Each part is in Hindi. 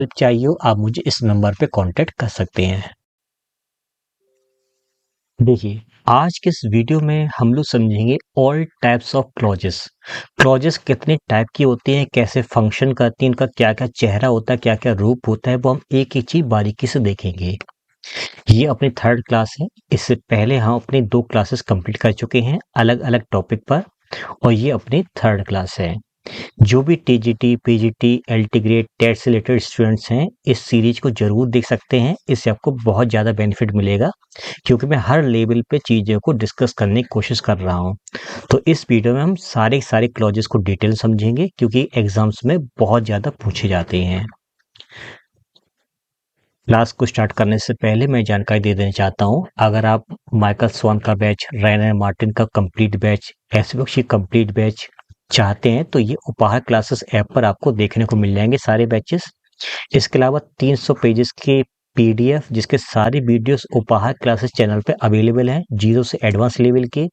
हेल्प चाहिए हो आप मुझे इस नंबर पे कांटेक्ट कर सकते हैं। देखिए, आज के इस वीडियो में हम लोग समझेंगे all types of clauses. Clauses कितने टाइप की होती हैं, कैसे फंक्शन करती हैं, इनका क्या-क्या चेहरा होता है, क्या-क्या रूप होता है, वो हम एक-एक चीज़ बारीकी से देखेंगे। ये अपनी थर्ड क्लास है। इससे पहले हम अपनी 2 क्लासेस कंप्लीट कर चुके हैं अलग-अलग टॉपिक पर और ये अपनी थर्ड क्लास है। जो भी TGT, PGT, LT grade, TET से रिलेटेड स्टूडेंट्स हैं, इस सीरीज को ज़रूर देख सकते हैं। इससे आपको बहुत ज़्यादा बेनिफिट मिलेगा क्योंकि मैं हर लेवल पे चीज़ों को डिस्कस करने की कोशिश कर रहा हूँ। तो इस वीडियो में हम सारे क्लॉजेस को डिटेल समझेंगे क्योंकि एग्जाम्स में बहुत ज़्यादा पूछे जाते हैं। क्लास को स्टार्ट करने से पहले मैं जानकारी दे देना चाहता हूँ, अगर आप माइकल स्वान का बैच, रैनर मार्टिन का complete batch, SBO complete batch चाहते हैं तो ये उपहार क्लासेस ऐप पर आपको देखने को मिल जाएंगे सारे बैचेस। इसके अलावा 300 पेजेस के पीडीएफ जिसके सारे वीडियोस उपहार क्लासेस चैनल पे अवेलेबल हैं, जीरो से एडवांस लेवल के।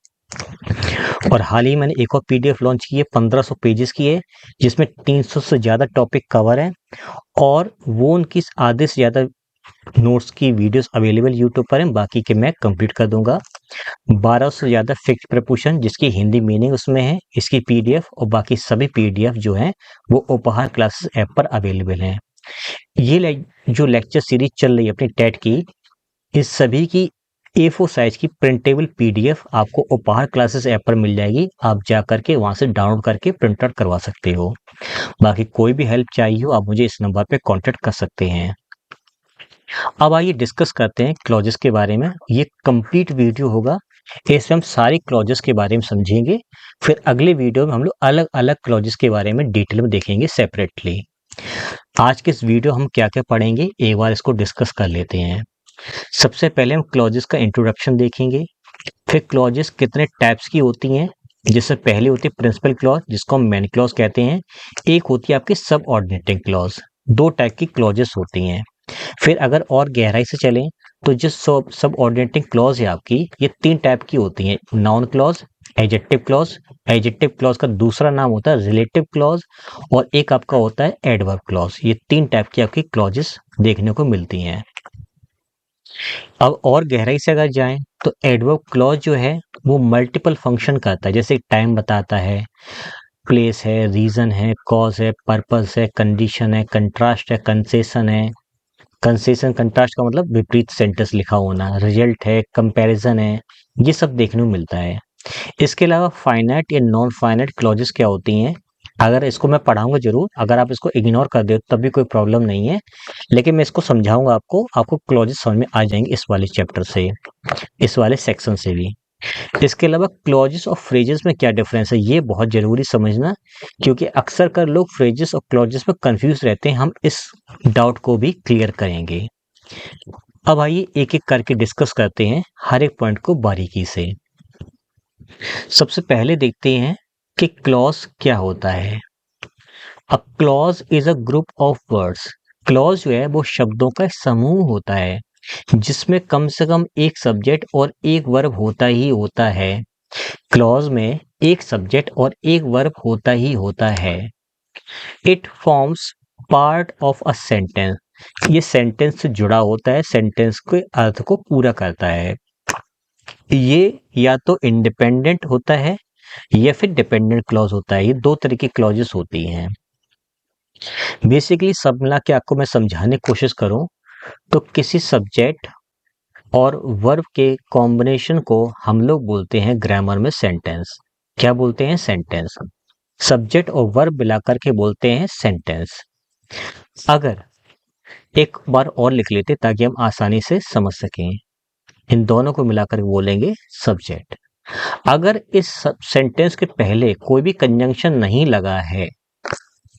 और हाल ही मैंने एक और पीडीएफ लॉन्च की है 1500 पेजेस की है, जिसमें 300 से ज़्यादा टॉपिक कवर है और वो उनकी आधे से ज़्यादा नोट्स की वीडियोस अवेलेबल यूट्यूब पर हैं, बाकी के मैं कंप्लीट कर दूंगा। 1200 से ज़्यादा फिक्स्ड प्रपोर्शन जिसकी हिंदी मीनिंग उसमें है, इसकी पीडीएफ और बाकी सभी पीडीएफ जो हैं वो उपहार क्लासेस ऐप पर अवेलेबल हैं। ये जो लेक्चर सीरीज चल रही है अपनी टेट की, इस सभी की A4 साइज की प्रिंटेबल पीडीएफ आपको उपहार क्लासेस ऐप पर मिल जाएगी। आप जा करके वहां से डाउनलोड करके प्रिंट आउट करवा सकते हो। बाकी कोई भी हेल्प चाहिए हो आप मुझे इस नंबर पे कांटेक्ट कर सकते हैं। अब आइए डिस्कस करते हैं क्लॉजेस के बारे में। ये कंप्लीट वीडियो होगा, इसमें हम सारी क्लॉजेस के बारे में समझेंगे। फिर अगले वीडियो में हम लोग अलग अलग क्लॉजेस के बारे में डिटेल में देखेंगे सेपरेटली। आज के इस वीडियो हम क्या क्या पढ़ेंगे एक बार इसको डिस्कस कर लेते हैं। सबसे पहले हम क्लॉजेस का इंट्रोडक्शन देखेंगे, फिर क्लॉजेस कितने टाइप्स की होती हैं। जैसे पहले होती है प्रिंसिपल क्लॉज जिसको हम मेन क्लॉज कहते हैं, एक होती है आपकी सब ऑर्डिनेटिंग क्लॉज। दो टाइप की क्लॉजेस होती हैं। फिर अगर और गहराई से चलें तो जो सब ऑर्डिनेटिंग क्लॉज है आपकी, ये 3 टाइप की होती हैं, noun clause, adjective clause. Adjective clause का दूसरा नाम होता है रिलेटिव क्लॉज और एक आपका होता है एडवर्ब क्लॉज। ये 3 टाइप की आपकी क्लॉजेस देखने को मिलती हैं। अब और गहराई से अगर जाएं तो एडवर्ब क्लॉज जो है वो मल्टीपल फंक्शन करता है, जैसे टाइम बताता है, प्लेस है, रीजन है, कॉज है, पर्पस है, कंडीशन है, कंट्रास्ट है, कंसेशन है। कंसेशन कंट्रास्ट का मतलब विपरीत सेंटेंस लिखा होना, रिजल्ट है, कंपैरिजन है, ये सब देखने को मिलता है। इसके अलावा फाइनाइट या नॉन फाइनाइट क्लॉजेस क्या होती हैं, अगर इसको मैं पढ़ाऊंगा जरूर, अगर आप इसको इग्नोर कर दे तब भी कोई प्रॉब्लम नहीं है, लेकिन मैं इसको समझाऊंगा आपको क्लॉजेस समझ में आ जाएंगे इस वाले चैप्टर से, इस वाले सेक्शन से भी। इसके अलावा क्लॉजेस और फ्रेजेस में क्या डिफरेंस है ये बहुत जरूरी समझना, क्योंकि अक्सर कर लोग फ्रेजेस और क्लॉजेस में कंफ्यूज रहते हैं। हम इस डाउट को भी क्लियर करेंगे। अब आइए एक एक करके डिस्कस करते हैं हर एक पॉइंट को बारीकी से। सबसे पहले देखते हैं कि क्लॉज क्या होता है। अब clause is a group of words. Clause जो है वो शब्दों का एक समूह होता है जिसमें कम से कम एक सब्जेक्ट और एक वर्ब होता ही होता है। क्लॉज में एक सब्जेक्ट और एक वर्ब होता ही होता है। It forms part of a sentence. ये सेंटेंस से जुड़ा होता है, सेंटेंस के अर्थ को पूरा करता है। ये या तो इंडिपेंडेंट होता है या फिर डिपेंडेंट क्लॉज होता है। ये दो तरह की क्लॉजेस होती हैं। बेसिकली सब मिला के आपको मैं समझाने की कोशिश करूं तो किसी सब्जेक्ट और वर्ब के कॉम्बिनेशन को हम लोग बोलते हैं ग्रामर में सेंटेंस। क्या बोलते हैं? सेंटेंस। सब्जेक्ट और वर्ब मिलाकर के बोलते हैं सेंटेंस। अगर एक बार और लिख लेते ताकि हम आसानी से समझ सकें, इन दोनों को मिलाकर बोलेंगे सब्जेक्ट। अगर इस सेंटेंस के पहले कोई भी कंजंक्शन नहीं लगा है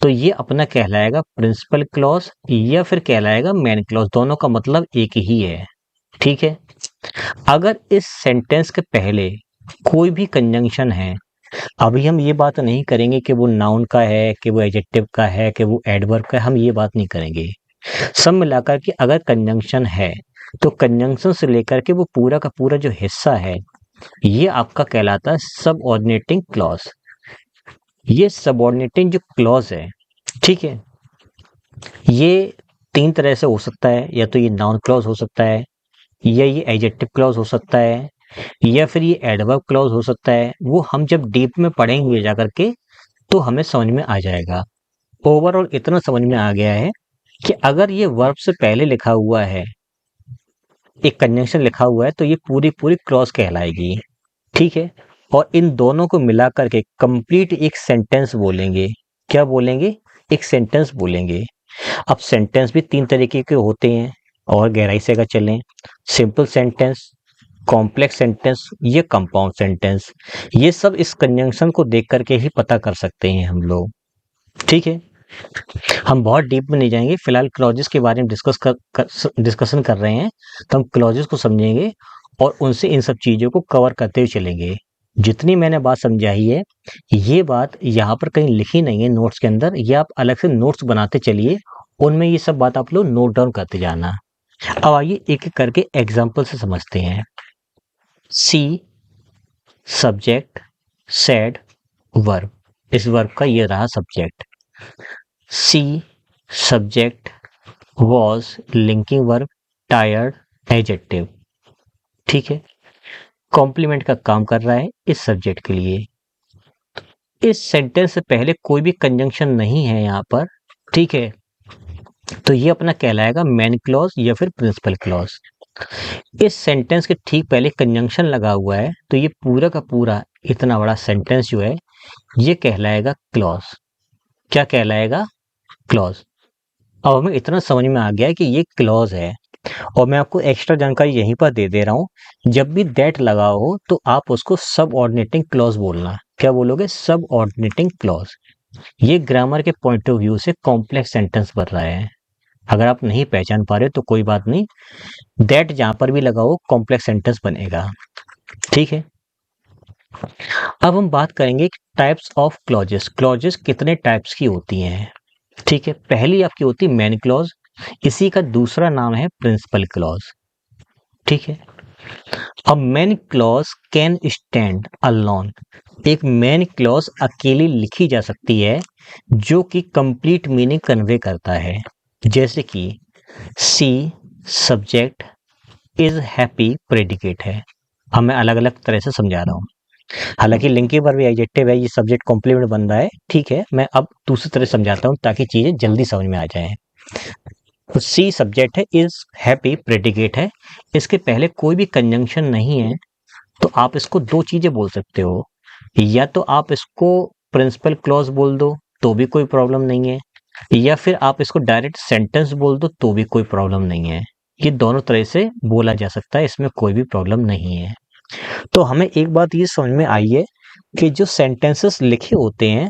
तो ये अपना कहलाएगा प्रिंसिपल क्लॉज या फिर कहलाएगा मेन क्लॉज। दोनों का मतलब एक ही है, ठीक है। अगर इस सेंटेंस के पहले कोई भी कंजंक्शन है, अभी हम ये बात नहीं करेंगे कि वो नाउन का है, कि वो एडजेक्टिव का है, कि वो एडवर्ब का है, हम ये बात नहीं करेंगे। सब मिलाकर के अगर कंजंक्शन है तो कंजंक्शन से लेकर के वो पूरा का पूरा जो हिस्सा है ये आपका कहलाता है सबऑर्डिनेटिंग क्लॉज। ये सबऑर्डिनेटिंग जो क्लॉज है, ठीक है, ये तीन तरह से हो सकता है, या तो ये नाउन क्लॉज हो सकता है, या ये एडजेक्टिव क्लॉज हो सकता है, या फिर ये एडवर्ब क्लॉज हो सकता है। वो हम जब डीप में पढ़ेंगे जा करके तो हमें समझ में आ जाएगा। ओवरऑल इतना समझ में आ गया है कि अगर ये वर्ब से पहले लिखा हुआ है, एक कंजंक्शन लिखा हुआ है, तो ये पूरी पूरी क्लॉज कहलाएगी। ठीक है। और इन दोनों को मिला करके कंप्लीट एक सेंटेंस बोलेंगे। क्या बोलेंगे? एक सेंटेंस बोलेंगे। अब सेंटेंस भी तीन तरीके के होते हैं, और गहराई से अगर चलें, सिंपल सेंटेंस, कॉम्प्लेक्स सेंटेंस, ये कंपाउंड सेंटेंस, ये सब इस कंजंक्शन को देख करके ही पता कर सकते हैं हम लोग। ठीक है। हम बहुत डीप में नहीं जाएंगे, फिलहाल क्लॉजेस के बारे में डिस्कशन कर रहे हैं, तो हम क्लॉजेस को समझेंगे और उनसे इन सब चीज़ों को कवर करते हुए चलेंगे। जितनी मैंने बात समझाई है, ये बात यहाँ पर कहीं लिखी नहीं है नोट्स के अंदर, ये आप अलग से नोट्स बनाते चलिए, उनमें ये सब बात आप लोग नोट डाउन करते जाना। अब आइए एक एक करके एग्जाम्पल से समझते हैं। सी सब्जेक्ट, सैड वर्ब, इस वर्ब का ये रहा subject. She subject was linking verb, tired adjective. ठीक है। कॉम्प्लीमेंट का काम कर रहा है इस सब्जेक्ट के लिए। इस सेंटेंस से पहले कोई भी कंजंक्शन नहीं है यहाँ पर। ठीक है। तो ये अपना कहलाएगा मेन क्लॉज या फिर प्रिंसिपल क्लॉज। इस सेंटेंस के ठीक पहले कंजंक्शन लगा हुआ है, तो ये पूरा का पूरा इतना बड़ा सेंटेंस जो है ये कहलाएगा क्लॉज। क्या कहलाएगा? क्लॉज। अब हमें इतना समझ में आ गया है कि ये क्लॉज है, और मैं आपको एक्स्ट्रा जानकारी यहीं पर दे दे रहा हूं। जब भी दैट लगा हो तो आप उसको सब ऑर्डिनेटिंग क्लॉज बोलना। क्या बोलोगे? सब ऑर्डिनेटिंग क्लॉज। ये ग्रामर के पॉइंट ऑफ व्यू से कॉम्प्लेक्स सेंटेंस बन रहा है। अगर आप नहीं पहचान पा रहे तो कोई बात नहीं, दैट जहां पर भी लगा हो कॉम्प्लेक्स सेंटेंस बनेगा। ठीक है। अब हम बात करेंगे टाइप्स ऑफ क्लॉजेस। क्लॉजेस कितने टाइप्स की होती हैं? ठीक है। पहली आपकी होती है मेन क्लॉज, इसी का दूसरा नाम है प्रिंसिपल क्लॉज। ठीक है। अब main clause can stand alone. एक मेन क्लॉज अकेली लिखी जा सकती है जो कि कंप्लीट मीनिंग कन्वे करता है। जैसे कि सी सब्जेक्ट इज हैप्पी प्रेडिकेट है। अब मैं अलग अलग तरह से समझा रहा हूँ, हालांकि लिंकिंग पर भी एडजेक्टिव है, ये सब्जेक्ट कॉम्प्लीमेंट बन रहा है। ठीक है। मैं अब दूसरी तरह समझाता हूँ ताकि चीजें जल्दी समझ में आ जाए। तो सी सब्जेक्ट है, इज हैप्पी प्रेडिकेट है, इसके पहले कोई भी कंजंक्शन नहीं है, तो आप इसको दो चीजें बोल सकते हो। या तो आप इसको प्रिंसिपल क्लॉज बोल दो तो भी कोई प्रॉब्लम नहीं है, या फिर आप इसको डायरेक्ट सेंटेंस बोल दो तो भी कोई प्रॉब्लम नहीं है। ये दोनों तरह से बोला जा सकता है, इसमें कोई भी प्रॉब्लम नहीं है। तो हमें एक बात ये समझ में आई है कि जो सेंटेंसेस लिखे होते हैं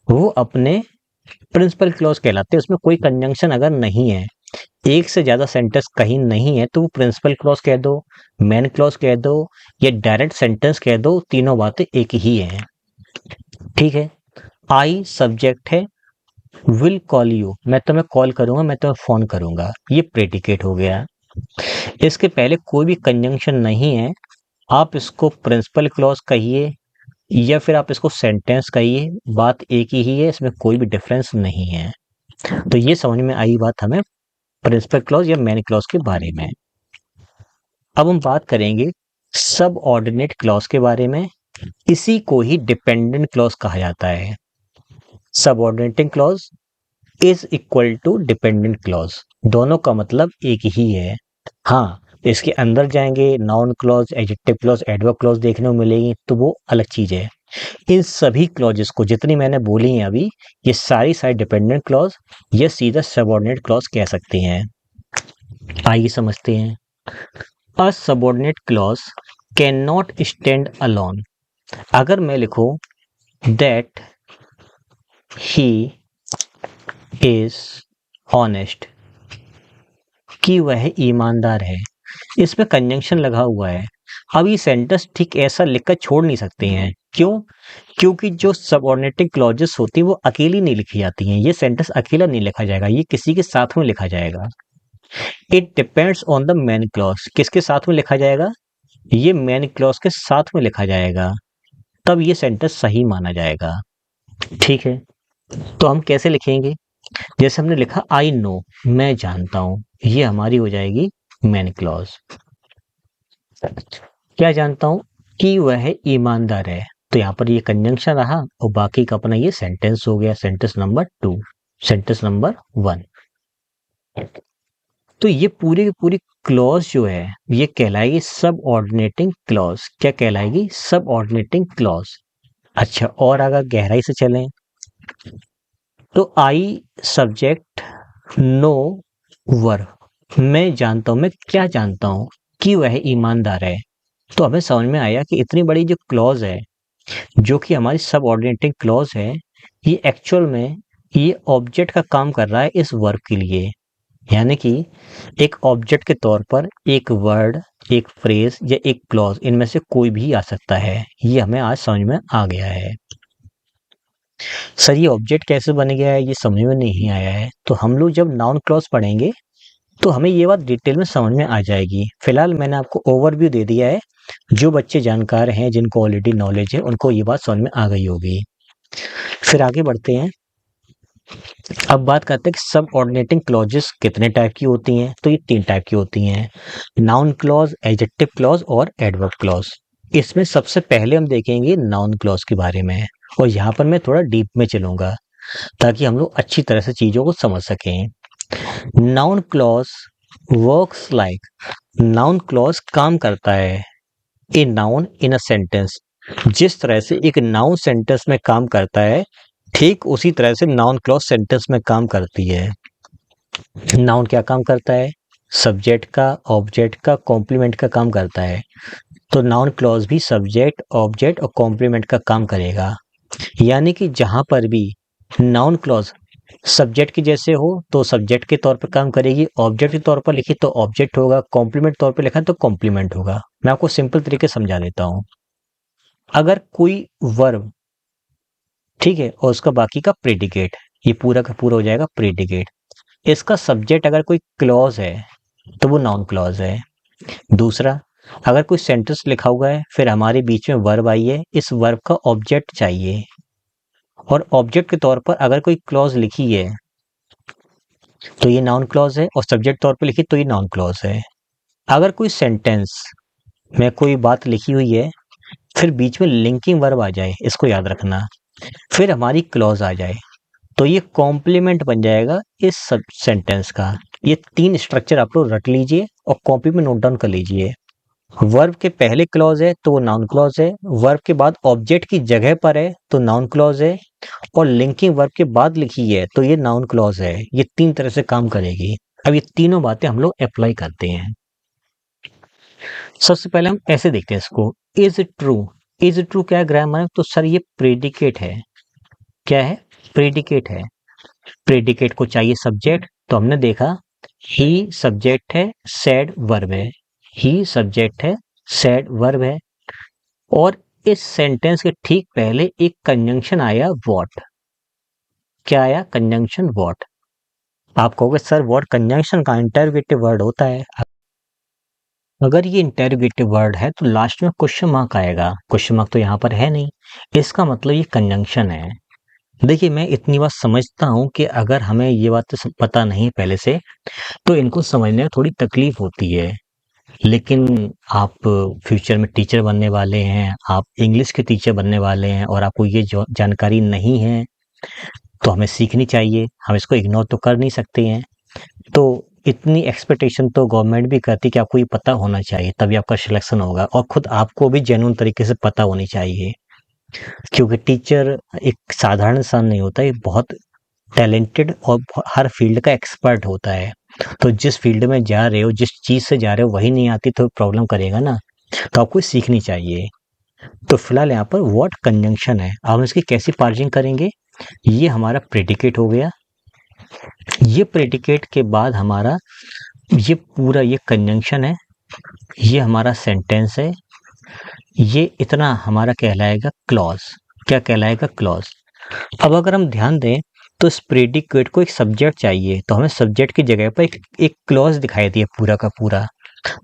वो अपने प्रिंसिपल क्लॉज कहलाते हैं। उसमें कोई कंजंक्शन अगर नहीं है, एक से ज्यादा सेंटेंस कहीं नहीं है, तो वो प्रिंसिपल क्लॉज कह दो, मेन क्लॉज कह दो, या डायरेक्ट सेंटेंस कह दो, तीनों बातें एक ही हैं। ठीक है। आई सब्जेक्ट है, विल कॉल यू, मैं तुम्हें कॉल करूंगा, मैं तुम्हें फोन करूंगा, ये प्रेडिकेट हो गया। इसके पहले कोई भी कंजंक्शन नहीं है, आप इसको प्रिंसिपल क्लॉज कहिए या फिर आप इसको सेंटेंस कहिए, बात एक ही है, इसमें कोई भी डिफरेंस नहीं है। तो ये समझ में आई बात हमें प्रिंसिपल क्लॉज या मेन क्लॉज के बारे में। अब हम बात करेंगे सब ऑर्डिनेट क्लॉज के बारे में। इसी को ही डिपेंडेंट क्लॉज कहा जाता है। Subordinating clause is equal to dependent clause, दोनों का मतलब एक ही है। हाँ, इसके अंदर जाएंगे noun clause, adjective clause, adverb clause देखने को मिलेगी, तो वो अलग चीज है। इन सभी क्लॉजेस को जितनी मैंने बोली हैं अभी, ये सारी सारी डिपेंडेंट क्लॉज या सीधा सबऑर्डिनेट क्लॉज कह सकते हैं। आइए समझते हैं। A subordinate clause can not stand alone. अगर मैं लिखूं दैट ही इज ऑनेस्ट, कि वह ईमानदार है, इसमें कंजंक्शन लगा हुआ है। अब ये सेंटेंस ठीक ऐसा लिखकर छोड़ नहीं सकते हैं। क्यों? क्योंकि जो सबऑर्डिनेटिंग क्लॉजेस होती है वो अकेली नहीं लिखी जाती हैं। ये सेंटेंस अकेला नहीं लिखा जाएगा, ये किसी के साथ में लिखा जाएगा। It depends on the main clause. किसके साथ में लिखा जाएगा? ये मेन क्लॉज के साथ में लिखा जाएगा, तब ये सेंटेंस सही माना जाएगा। ठीक है। तो हम कैसे लिखेंगे? जैसे हमने लिखा आई नो, मैं जानता हूं, ये हमारी हो जाएगी मेन क्लॉज। क्या जानता हूं? कि वह ईमानदार है, तो यहाँ पर ये कंजंक्शन रहा और बाकी का अपना ये सेंटेंस हो गया, सेंटेंस नंबर 2, सेंटेंस नंबर 1। तो ये पूरी की पूरी क्लॉज जो है ये कहलाएगी सब ऑर्डिनेटिंग क्लॉज। क्या कहलाएगी? सब ऑर्डिनेटिंग क्लॉज। अच्छा, और अगर गहराई से चलें तो आई सब्जेक्ट, नो वर्ब। मैं जानता हूं, मैं क्या जानता हूं? कि वह ईमानदार है। तो हमें समझ में आया कि इतनी बड़ी जो क्लॉज है, जो कि हमारी सब ऑर्डिनेटिंग क्लॉज है, ये एक्चुअल में ये ऑब्जेक्ट का काम कर रहा है इस वर्ब के लिए। यानी कि एक ऑब्जेक्ट के तौर पर एक वर्ड, एक फ्रेज या एक क्लॉज, इनमें से कोई भी आ सकता है। ये हमें आज समझ में आ गया है। सर ये ऑब्जेक्ट कैसे बन गया है ये समझ में नहीं आया है। तो हम लोग जब नाउन क्लॉज पढ़ेंगे तो हमें ये बात डिटेल में समझ में आ जाएगी। फिलहाल मैंने आपको ओवरव्यू दे दिया है। जो बच्चे जानकार हैं, जिनको ऑलरेडी नॉलेज है, उनको ये बात समझ में आ गई होगी। फिर आगे बढ़ते हैं। अब बात करते हैं कि सब ऑर्डिनेटिंग क्लॉजेस कितने टाइप की होती हैं। तो ये 3 टाइप की होती हैं, नाउन क्लॉज, एडजेक्टिव क्लॉज और एडवर्ब क्लॉज। इसमें सबसे पहले हम देखेंगे नाउन क्लॉज के बारे में, और यहाँ पर मैं थोड़ा डीप में चलूंगा ताकि हम लोग अच्छी तरह से चीजों को समझ सकें। Noun clause works like, noun clause काम करता है a noun in a sentence. जिस तरह से एक नाउन सेंटेंस में काम करता है, ठीक उसी तरह से नाउन क्लॉज सेंटेंस में काम करती है। नाउन क्या काम करता है? सब्जेक्ट का, ऑब्जेक्ट का, कॉम्प्लीमेंट का काम करता है। तो नाउन क्लॉज भी सब्जेक्ट, ऑब्जेक्ट और कॉम्प्लीमेंट का काम करेगा। यानी कि जहां पर भी नाउन क्लॉज सब्जेक्ट के जैसे हो तो सब्जेक्ट के तौर पर काम करेगी, ऑब्जेक्ट के तौर पर लिखी तो ऑब्जेक्ट होगा, कॉम्प्लीमेंट तौर पर लिखा तो कॉम्प्लीमेंट होगा। मैं आपको सिंपल तरीके से समझा देता हूं। अगर कोई वर्ब, ठीक है, और उसका बाकी का प्रेडिकेट, ये पूरा का पूरा हो जाएगा प्रेडिकेट। इसका सब्जेक्ट अगर कोई क्लॉज है तो वो नाउन क्लॉज है। दूसरा, अगर कोई सेंटेंस लिखा हुआ है, फिर हमारे बीच में वर्ब आई है, इस वर्ब का ऑब्जेक्ट चाहिए, और ऑब्जेक्ट के तौर पर अगर कोई क्लॉज लिखी है तो ये नाउन क्लॉज है, और सब्जेक्ट तौर पर लिखी तो ये नाउन क्लॉज है। अगर कोई सेंटेंस में कोई बात लिखी हुई है, फिर बीच में लिंकिंग वर्ब आ जाए, इसको याद रखना, फिर हमारी क्लॉज आ जाए, तो ये कॉम्प्लीमेंट बन जाएगा इस सब सेंटेंस का। ये 3 स्ट्रक्चर आप लोग रट लीजिए और कॉपी में नोट डाउन कर लीजिए। वर्ब के पहले क्लॉज है तो वो नाउन क्लॉज है, वर्ब के बाद ऑब्जेक्ट की जगह पर है तो नाउन क्लॉज है, और लिंकिंग वर्ब के बाद लिखी है तो ये नाउन क्लॉज है। ये 3 तरह से काम करेगी। अब ये तीनों बातें हम लोग अप्लाई करते हैं। सबसे पहले हम ऐसे देखते हैं इसको, इज ट्रू। इज ट्रू क्या है ग्रामर में? तो सर ये प्रेडिकेट है। क्या है? प्रेडिकेट है। प्रेडिकेट को चाहिए सब्जेक्ट, तो हमने देखा ही सब्जेक्ट है, सैड वर्ब है। ही सब्जेक्ट है, सैड वर्ब है, और इस सेंटेंस के ठीक पहले एक कंजंक्शन आया व्हाट। क्या आया? Conjunction what. आप कहोगे सर व्हाट कंजंक्शन का इंटरोगेटिव वर्ड होता है। अगर ये इंटरोगेटिव वर्ड है तो लास्ट में क्वेश्चन मार्क आएगा। क्वेश्चन मार्क तो यहाँ पर है नहीं, इसका मतलब ये कंजंक्शन है। देखिए मैं इतनी बात समझता हूँ कि अगर हमें ये बात तो पता नहीं पहले से, तो इनको समझने में थोड़ी तकलीफ होती है। लेकिन आप फ्यूचर में टीचर बनने वाले हैं, आप इंग्लिश के टीचर बनने वाले हैं, और आपको ये जानकारी नहीं है, तो हमें सीखनी चाहिए। हम इसको इग्नोर तो कर नहीं सकते हैं। तो इतनी एक्सपेक्टेशन तो गवर्नमेंट भी करती है कि आपको ये पता होना चाहिए, तभी आपका सिलेक्शन होगा, और खुद आपको भी जेन्युइन तरीके से पता होनी चाहिए। क्योंकि टीचर एक साधारण इंसान नहीं होता, ये बहुत टैलेंटेड और हर फील्ड का एक्सपर्ट होता है। तो जिस फील्ड में जा रहे हो, जिस चीज से जा रहे हो वही नहीं आती तो प्रॉब्लम करेगा ना। तो आपको सीखनी चाहिए। तो फिलहाल यहाँ पर व्हाट कंजंक्शन है। अब हम इसकी कैसी पार्सिंग करेंगे? ये हमारा प्रेडिकेट हो गया। ये प्रेडिकेट के बाद हमारा ये पूरा ये कंजंक्शन है, ये हमारा सेंटेंस है, ये इतना हमारा कहलाएगा क्लॉज। क्या कहलाएगा? क्लॉज। अब अगर हम ध्यान दें तो इस प्रेडिकेट को एक सब्जेक्ट चाहिए, तो हमें सब्जेक्ट की जगह पर एक क्लॉज दिखाई दिया पूरा का पूरा,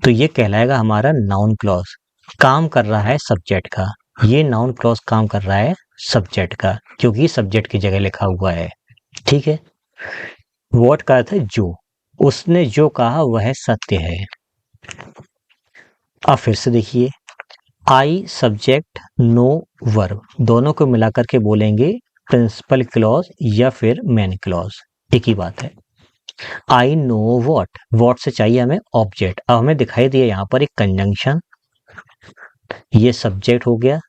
तो ये कहलाएगा हमारा नाउन क्लॉज। काम कर रहा है सब्जेक्ट का, ये नाउन क्लॉज काम कर रहा है सब्जेक्ट का, क्योंकि सब्जेक्ट की जगह लिखा हुआ है। ठीक है। व्हाट का अर्थ है जो, उसने जो कहा वह सत्य है। अब फिर से देखिए, आई सब्जेक्ट नो वर्ब, दोनों को मिलाकर के बोलेंगे प्रिंसिपल क्लॉज या फिर मेन क्लॉज, एक ही बात है। आई नो वॉट से चाहिए हमें ऑब्जेक्ट। अब हमें दिखाई दिया यहाँ पर एक कंजंक्शन, ये सब्जेक्ट हो गया,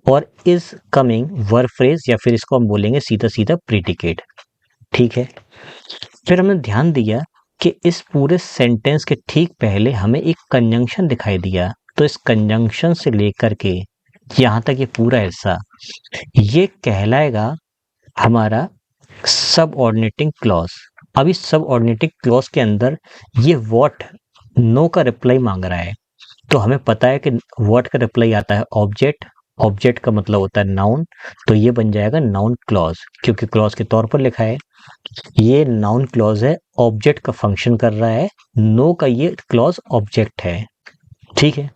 और इज कमिंग वर्ब फ्रेज या फिर इसको हम बोलेंगे सीधा सीधा प्रीडिकेट। ठीक है, फिर हमने ध्यान दिया कि इस पूरे सेंटेंस के ठीक पहले हमें एक कंजंक्शन दिखाई दिया, तो इस कंजंक्शन से लेकर के यहाँ तक ये पूरा हिस्सा ये कहलाएगा हमारा सबऑर्डिनेटिंग क्लॉज। अब इस सबऑर्डिनेटिंग क्लॉज के अंदर ये व्हाट नो का रिप्लाई मांग रहा है, तो हमें पता है कि व्हाट का रिप्लाई आता है ऑब्जेक्ट, ऑब्जेक्ट का मतलब होता है नाउन, तो ये बन जाएगा नाउन क्लॉज, क्योंकि क्लॉज के तौर पर लिखा है। ये नाउन क्लॉज है, ऑब्जेक्ट का फंक्शन कर रहा है, नो का ये क्लॉज ऑब्जेक्ट है। ठीक है,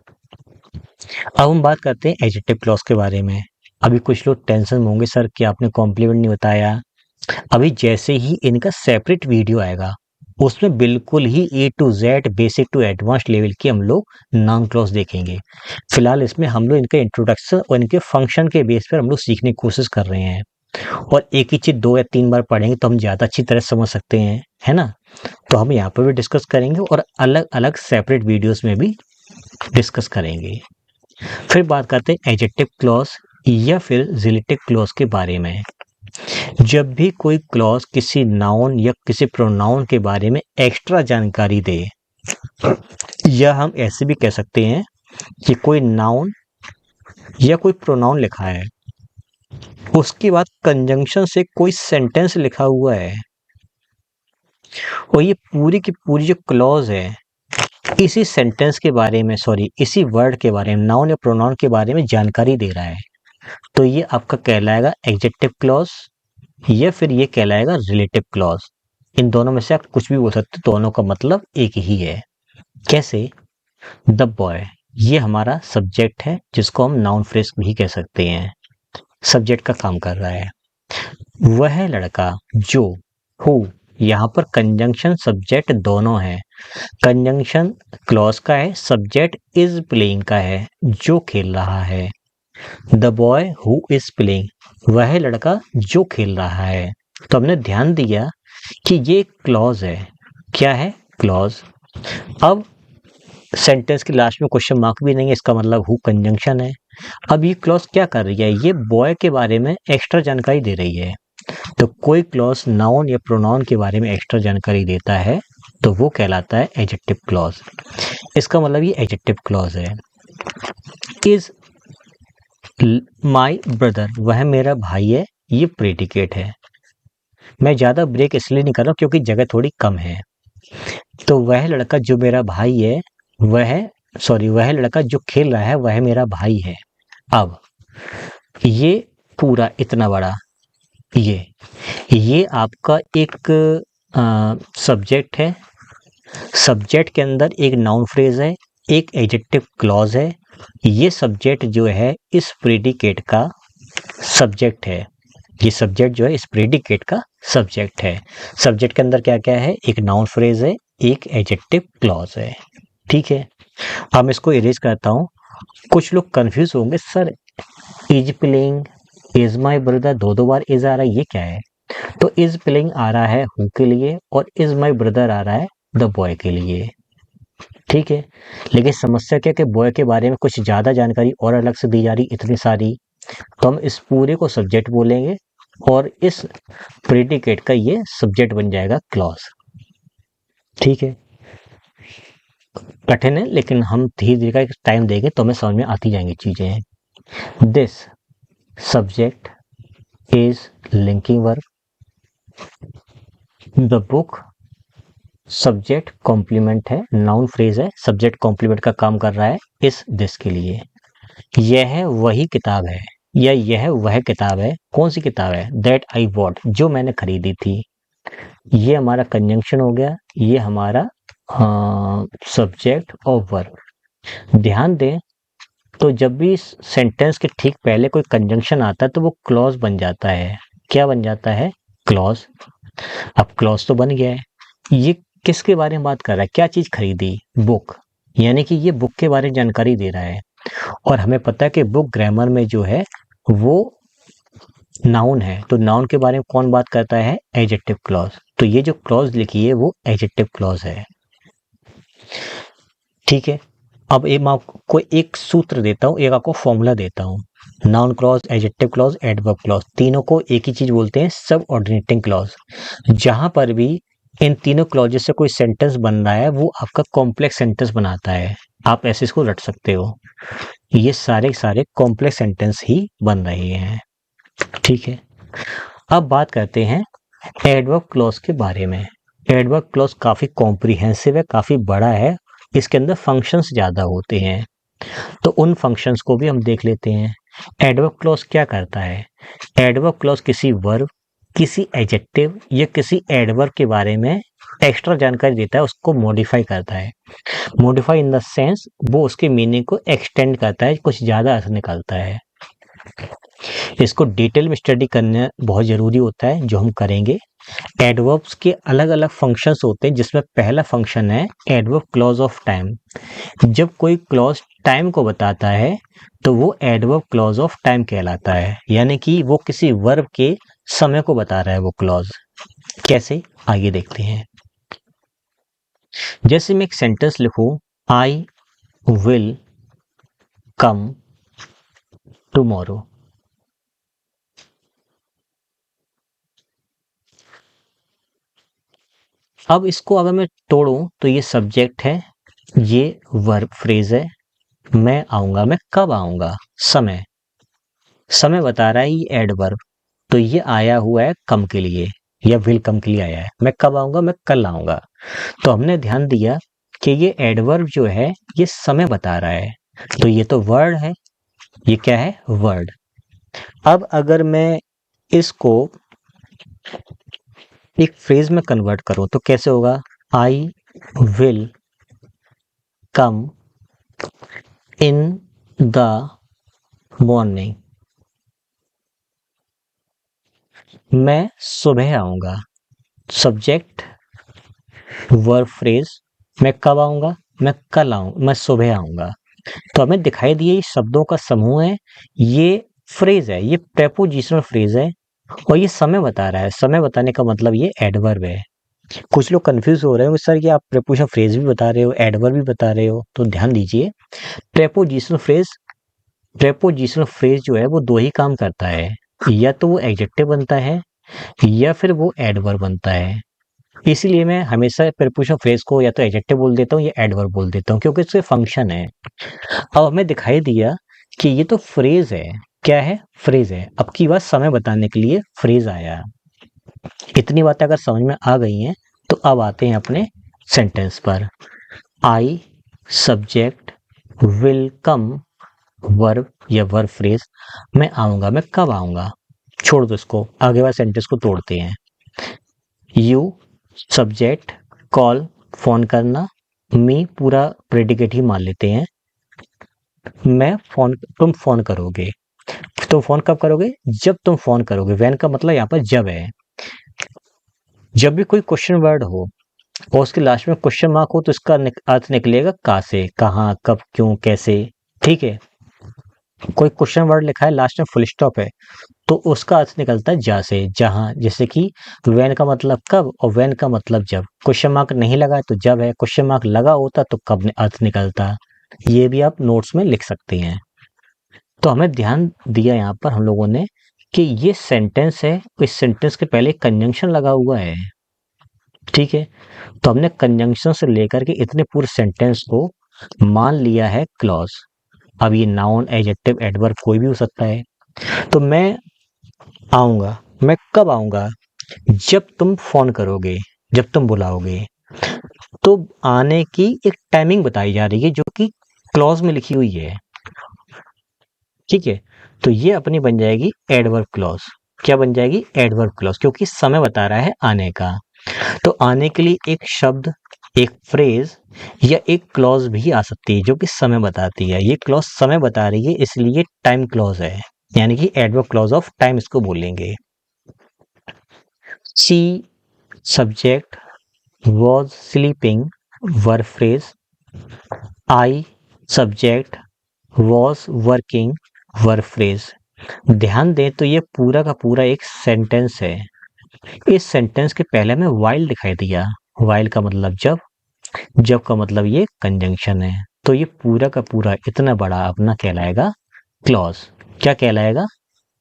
अब हम बात करते हैं एडजेक्टिव क्लॉज के बारे में। अभी कुछ लोग टेंशन में होंगे, सर कि आपने कॉम्प्लीमेंट नहीं बताया। अभी जैसे ही इनका सेपरेट वीडियो आएगा उसमें बिल्कुल ही A to Z basic to advance level की हम लोग नाउन क्लॉज देखेंगे। फिलहाल इसमें हम लोग इनके इंट्रोडक्शन और इनके फंक्शन के बेस पर हम लोग सीखने की कोशिश कर रहे हैं, और एक ही चीज 2 या 3 बार पढ़ेंगे तो हम ज्यादा अच्छी तरह समझ सकते हैं, है ना। तो हम यहाँ पर भी डिस्कस करेंगे और अलग अलग सेपरेट वीडियोस में भी डिस्कस करेंगे। फिर बात करते हैं एडजेक्टिव क्लॉज या फिर रिलेटिव क्लॉज के बारे में। जब भी कोई क्लॉज किसी नाउन या किसी प्रोनाउन के बारे में एक्स्ट्रा जानकारी दे, या हम ऐसे भी कह सकते हैं कि कोई नाउन या कोई प्रोनाउन लिखा है, उसके बाद कंजंक्शन से कोई सेंटेंस लिखा हुआ है, और ये पूरी की पूरी जो क्लॉज है इसी सेंटेंस के बारे में, सॉरी इसी वर्ड के बारे में, नाउन या प्रोनाउन के बारे में जानकारी दे रहा है, तो ये आपका कहलाएगा एडजेक्टिव क्लॉज या फिर ये कहलाएगा रिलेटिव क्लॉज। इन दोनों में से आप कुछ भी बोल सकते हो, दोनों का मतलब एक ही है। कैसे? द बॉय, ये हमारा सब्जेक्ट है जिसको हम नाउन फ्रेज भी कह सकते हैं, सब्जेक्ट का काम कर रहा है। वह लड़का जो, हु, यहाँ पर कंजंक्शन सब्जेक्ट दोनों है। कंजंक्शन क्लॉज का है, सब्जेक्ट इज प्लेइंग का है, जो खेल रहा है। The boy who is playing, वह लड़का जो खेल रहा है। तो हमने ध्यान दिया कि ये क्लॉज है। क्या है? क्लॉज। अब सेंटेंस के लास्ट में क्वेश्चन मार्क भी नहीं है, इसका मतलब हु कंजंक्शन है। अब ये क्लॉज क्या कर रही है? ये बॉय के बारे में एक्स्ट्रा जानकारी दे रही है। तो कोई क्लॉज नाउन या प्रोनाउन के बारे में एक्स्ट्रा जानकारी देता है तो वो कहलाता है एडजेक्टिव क्लॉज। इसका मतलब ये एडजेक्टिव क्लॉज है। इज माई ब्रदर, वह मेरा भाई है, ये प्रेडिकेट है। मैं ज्यादा ब्रेक इसलिए नहीं कर रहा हूं क्योंकि जगह थोड़ी कम है। तो वह लड़का जो मेरा भाई है, वह लड़का जो खेल रहा है वह मेरा भाई है। अब ये पूरा इतना बड़ा ये आपका एक सब्जेक्ट है। सब्जेक्ट के अंदर एक नाउन फ्रेज है, एक एडजेक्टिव क्लॉज है। ये सब्जेक्ट जो है इस प्रेडिकेट का सब्जेक्ट है। ये सब्जेक्ट जो है इस प्रेडिकेट का सब्जेक्ट है। सब्जेक्ट के अंदर क्या क्या है? एक नाउन फ्रेज है, एक एडजेक्टिव क्लॉज है। ठीक है, अब इसको इरेज करता हूं। कुछ लोग कंफ्यूज होंगे, sir is playing, is my brother, दो बार इज आ रहा है, ये क्या है? तो इज प्लेइंग आ रहा है हु के लिए, और इज माई ब्रदर आ रहा है द बॉय के लिए। ठीक है, लेकिन समस्या क्या कि बॉय के बारे में कुछ ज्यादा जानकारी और अलग से दी जा रही, इतनी सारी, तो हम इस पूरे को सब्जेक्ट बोलेंगे और इस प्रेडिकेट का ये सब्जेक्ट बन जाएगा क्लॉज। ठीक है, कठिन है लेकिन हम धीरे धीरे का टाइम देंगे तो हमें समझ में आती जाएंगी चीजें। This subject is linking verb. The book, subject complement है, नाउन फ्रेज है, सब्जेक्ट कॉम्प्लीमेंट का काम कर रहा है इस दिस के लिए। यह वही किताब है, या यह वह किताब है। कौन सी किताब है? दैट आई बॉट, जो मैंने खरीदी थी। ये हमारा कंजंक्शन हो गया, ये हमारा सब्जेक्ट और वर्ब। ध्यान दें, तो जब भी सेंटेंस के ठीक पहले कोई कंजंक्शन आता है तो वो क्लॉज बन जाता है। क्या बन जाता है? क्लॉज। अब क्लॉज तो बन गया है, ये किसके बारे में बात कर रहा है, क्या चीज खरीदी, बुक, यानी कि ये बुक के बारे में जानकारी दे रहा है। और हमें पता है कि बुक ग्रामर में जो है वो नाउन है, तो नाउन के बारे में कौन बात करता है, एडजेक्टिव क्लॉज। तो ये जो क्लॉज लिखी है वो एडजेक्टिव क्लॉज है, ठीक है। अब मैं आपको एक सूत्र देता हूँ, एक आपको फॉर्मूला देता हूँ। Noun clause, adjective clause, adverb clause, तीनों को एक ही चीज बोलते हैं, सब ऑर्डिनेटिंग क्लॉज। जहां पर भी इन तीनों क्लॉजेस से कोई सेंटेंस बन रहा है वो आपका कॉम्प्लेक्स सेंटेंस बनाता है, आप ऐसे इसको रट सकते हो। ये सारे सारे कॉम्प्लेक्स सेंटेंस ही बन रहे हैं, ठीक है। अब बात करते हैं एडवर्ब क्लॉज के बारे में। एडवर्ब क्लॉज काफी कॉम्प्रिहेंसिव है, काफी बड़ा है, इसके अंदर फंक्शंस ज्यादा होते हैं, तो उन फंक्शंस को भी हम देख लेते हैं। एडवर्ब क्लॉज क्या करता है, एडवर्ब क्लॉज किसी वर्ब, किसी एडजेक्टिव या किसी एडवर्ब के बारे में एक्स्ट्रा जानकारी देता है, उसको मॉडिफाई करता है। मॉडिफाई इन द सेंस वो उसके मीनिंग को एक्सटेंड करता है, कुछ ज्यादा अर्थ निकालता है। इसको डिटेल में स्टडी करना बहुत जरूरी होता है, जो हम करेंगे। एडवर्ब्स के अलग अलग फंक्शंस होते हैं, जिसमें पहला फंक्शन है एडवर्ब क्लॉज ऑफ टाइम। जब कोई क्लॉज टाइम को बताता है तो वो एडवर्ब क्लॉज ऑफ टाइम कहलाता है, यानी कि वो किसी वर्ब के समय को बता रहा है वो क्लॉज। कैसे, आगे देखते हैं। जैसे मैं एक सेंटेंस लिखूं, आई विल कम टुमारो। अब इसको अगर मैं तोड़ूं तो ये सब्जेक्ट है, ये वर्ब फ्रेज है, मैं आऊंगा, मैं कब आऊंगा, समय, समय बता रहा है ये एडवर्ब, तो ये आया हुआ है कम के लिए या विल कम के लिए आया है, मैं कब आऊंगा, मैं कल आऊंगा। तो हमने ध्यान दिया कि ये एडवर्ब जो है ये समय बता रहा है, तो ये तो वर्ड है, ये क्या है, वर्ड। अब अगर मैं इसको एक फ्रेज में कन्वर्ट करूं तो कैसे होगा, I will come in the morning, मैं सुबह आऊंगा, सब्जेक्ट वर्ब फ्रेज, मैं कब आऊंगा, मैं कल आऊंगा, मैं सुबह आऊंगा। तो हमें दिखाई दिए शब्दों का समूह है, ये फ्रेज है, ये प्रेपोजिशनल फ्रेज है, और ये समय बता रहा है, समय बताने का मतलब ये एडवर्ब है। कुछ लोग कंफ्यूज हो रहे हो सर कि आप प्रेपोजिशनल फ्रेज भी बता रहे हो, एडवर्ब भी बता रहे हो, तो ध्यान दीजिए। प्रेपोजिशनल फ्रेज, प्रेपोजिशनल फ्रेज जो है वो दो ही काम करता है, या तो वो एडजेक्टिव बनता है या फिर वो एडवर्ब बनता है। इसीलिए मैं हमेशा प्रीपोजिशन फ्रेज को या तो एडजेक्टिव बोल देता हूँ या एडवर्ब बोल देता हूँ, क्योंकि इसके फंक्शन है। अब हमें दिखाई दिया कि ये तो फ्रेज है, क्या है, फ्रेज है। अब की बात समय बताने के लिए फ्रेज आया। इतनी बातें अगर समझ में आ गई हैं तो अब आते हैं अपने सेंटेंस पर। I subject will come verb या वर्ब फ्रेज, मैं आऊंगा, मैं कब आऊंगा। छोड़ दो इसको, आगे वाले सेंटेंस को तोड़ते हैं। यू सब्जेक्ट कॉल फोन करना, मी पूरा प्रेडिकेट ही मान लेते हैं, मैं फोन, तुम फोन करोगे, तुम फोन कब करोगे, जब तुम फोन करोगे। वैन का मतलब यहाँ पर जब है। जब भी कोई क्वेश्चन वर्ड हो और उसके लास्ट में क्वेश्चन मार्क हो तो इसका अर्थ निकलेगा का से, कहाँ, कब, क्यों, कैसे, ठीक है। कोई क्वेश्चन वर्ड लिखा है लास्ट में फुल स्टॉप है तो उसका अर्थ निकलता है जा से, जहां। जैसे कि व्हेन का मतलब कब और व्हेन का मतलब जब। क्वेश्चन मार्क नहीं लगा है तो जब है, क्वेश्चन मार्क लगा होता तो कब अर्थ निकलता। ये भी आप नोट्स में लिख सकते हैं। तो हमें ध्यान दिया यहाँ पर हम लोगों ने कि ये सेंटेंस है, इस सेंटेंस के पहले कंजंक्शन लगा हुआ है, ठीक है। तो हमने कंजंक्शन से लेकर के इतने पूरे सेंटेंस को मान लिया है क्लॉज। अब ये नाउन, एडजेक्टिव, एडवर्ब कोई भी हो सकता है। तो मैं आऊंगा, मैं कब आऊंगा, जब तुम फोन करोगे, जब तुम बुलाओगे। तो आने की एक टाइमिंग बताई जा रही है जो कि क्लॉज में लिखी हुई है, ठीक है। तो ये अपनी बन जाएगी एडवर्ब क्लॉज। क्या बन जाएगी, एडवर्ब क्लॉज, क्योंकि समय बता रहा है आने का। तो आने के लिए एक शब्द, एक फ्रेज या एक क्लॉज भी आ सकती है जो कि समय बताती है। ये क्लॉज समय बता रही है इसलिए टाइम क्लॉज है, यानी कि एडवर्ब क्लॉज ऑफ टाइम इसको बोलेंगे। She subject was sleeping verb phrase, I subject was working verb phrase. ध्यान दें तो ये पूरा का पूरा एक सेंटेंस है। इस सेंटेंस के पहले में वाइल दिखाई दिया। वाइल का मतलब जब, जब का मतलब ये कंजंक्शन है। तो ये पूरा का पूरा इतना बड़ा अपना कहलाएगा क्लॉज। क्या कहलाएगा?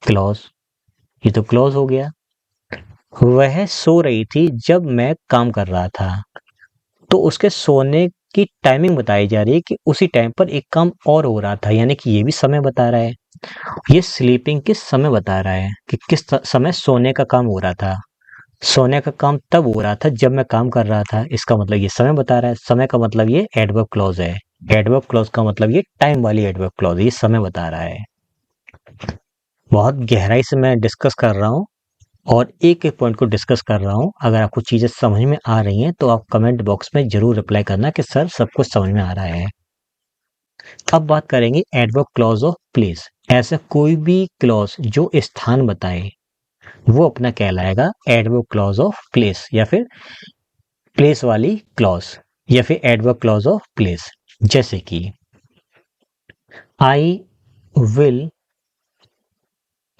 क्लॉज। ये तो क्लॉज हो गया। वह सो रही थी जब मैं काम कर रहा था। तो उसके सोने की टाइमिंग बताई जा रही है कि उसी टाइम पर एक काम और हो रहा था, यानी कि ये भी समय बता रहा है। ये स्लीपिंग किस समय बता रहा है कि किस समय सोने का काम हो रहा था। सोने का काम तब हो रहा था जब मैं काम कर रहा था। इसका मतलब ये समय बता रहा है। समय का मतलब ये एडवर्ब क्लॉज है। एडवर्ब क्लॉज का मतलब ये टाइम वाली एडवर्ब क्लॉज, ये समय बता रहा है। बहुत गहराई से मैं डिस्कस कर रहा हूँ और एक एक पॉइंट को डिस्कस कर रहा हूँ। अगर आपको चीजें समझ में आ रही हैं तो आप कमेंट बॉक्स में जरूर रिप्लाई करना कि सर सब कुछ समझ में आ रहा है। अब बात करेंगे एडवर्ब क्लॉज ऑफ प्लेस। ऐसा कोई भी क्लॉज जो स्थान बताए वो अपना कहलाएगा एडवर्ब क्लॉज ऑफ प्लेस, या फिर प्लेस वाली क्लॉज, या फिर एडवर्ब क्लॉज ऑफ प्लेस। जैसे कि I will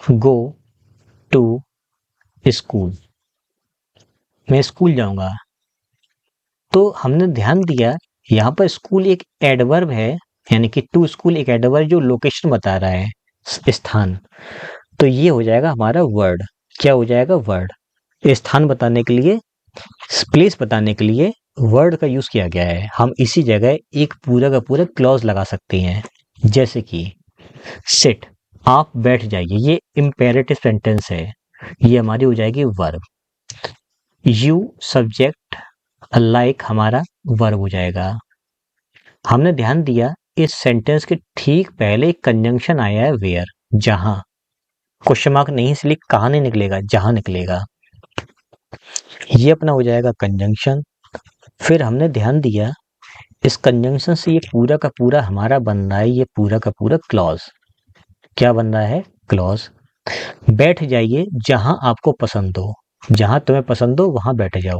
go to school, मैं स्कूल जाऊंगा। तो हमने ध्यान दिया यहाँ पर स्कूल एक एडवर्ब है, यानी कि टू स्कूल एक एडवर्ब जो लोकेशन बता रहा है, स्थान। तो ये हो जाएगा हमारा वर्ड। क्या हो जाएगा? वर्ड। स्थान बताने के लिए, प्लेस बताने के लिए वर्ड का यूज किया गया है। हम इसी जगह एक पूरा का पूरा क्लॉज लगा सकते हैं। जैसे कि सिट, आप बैठ जाइए, ये इंपेरेटिव सेंटेंस है, ये हमारी हो जाएगी वर्ब। यू सब्जेक्ट लाइक हमारा वर्ब हो जाएगा। हमने ध्यान दिया इस सेंटेंस के ठीक पहले एक कंजंक्शन आया है वेयर, जहां। क्वेश्चन मार्क नहीं, इसलिए कहां नहीं निकलेगा, जहां निकलेगा। ये अपना हो जाएगा कंजंक्शन। फिर हमने ध्यान दिया इस कंजंक्शन से ये पूरा का पूरा हमारा बन रहा है, ये पूरा का पूरा क्लॉज। क्या बन रहा है? क्लॉज। बैठ जाइए जहां आपको पसंद हो, जहां तुम्हें पसंद हो वहां बैठ जाओ।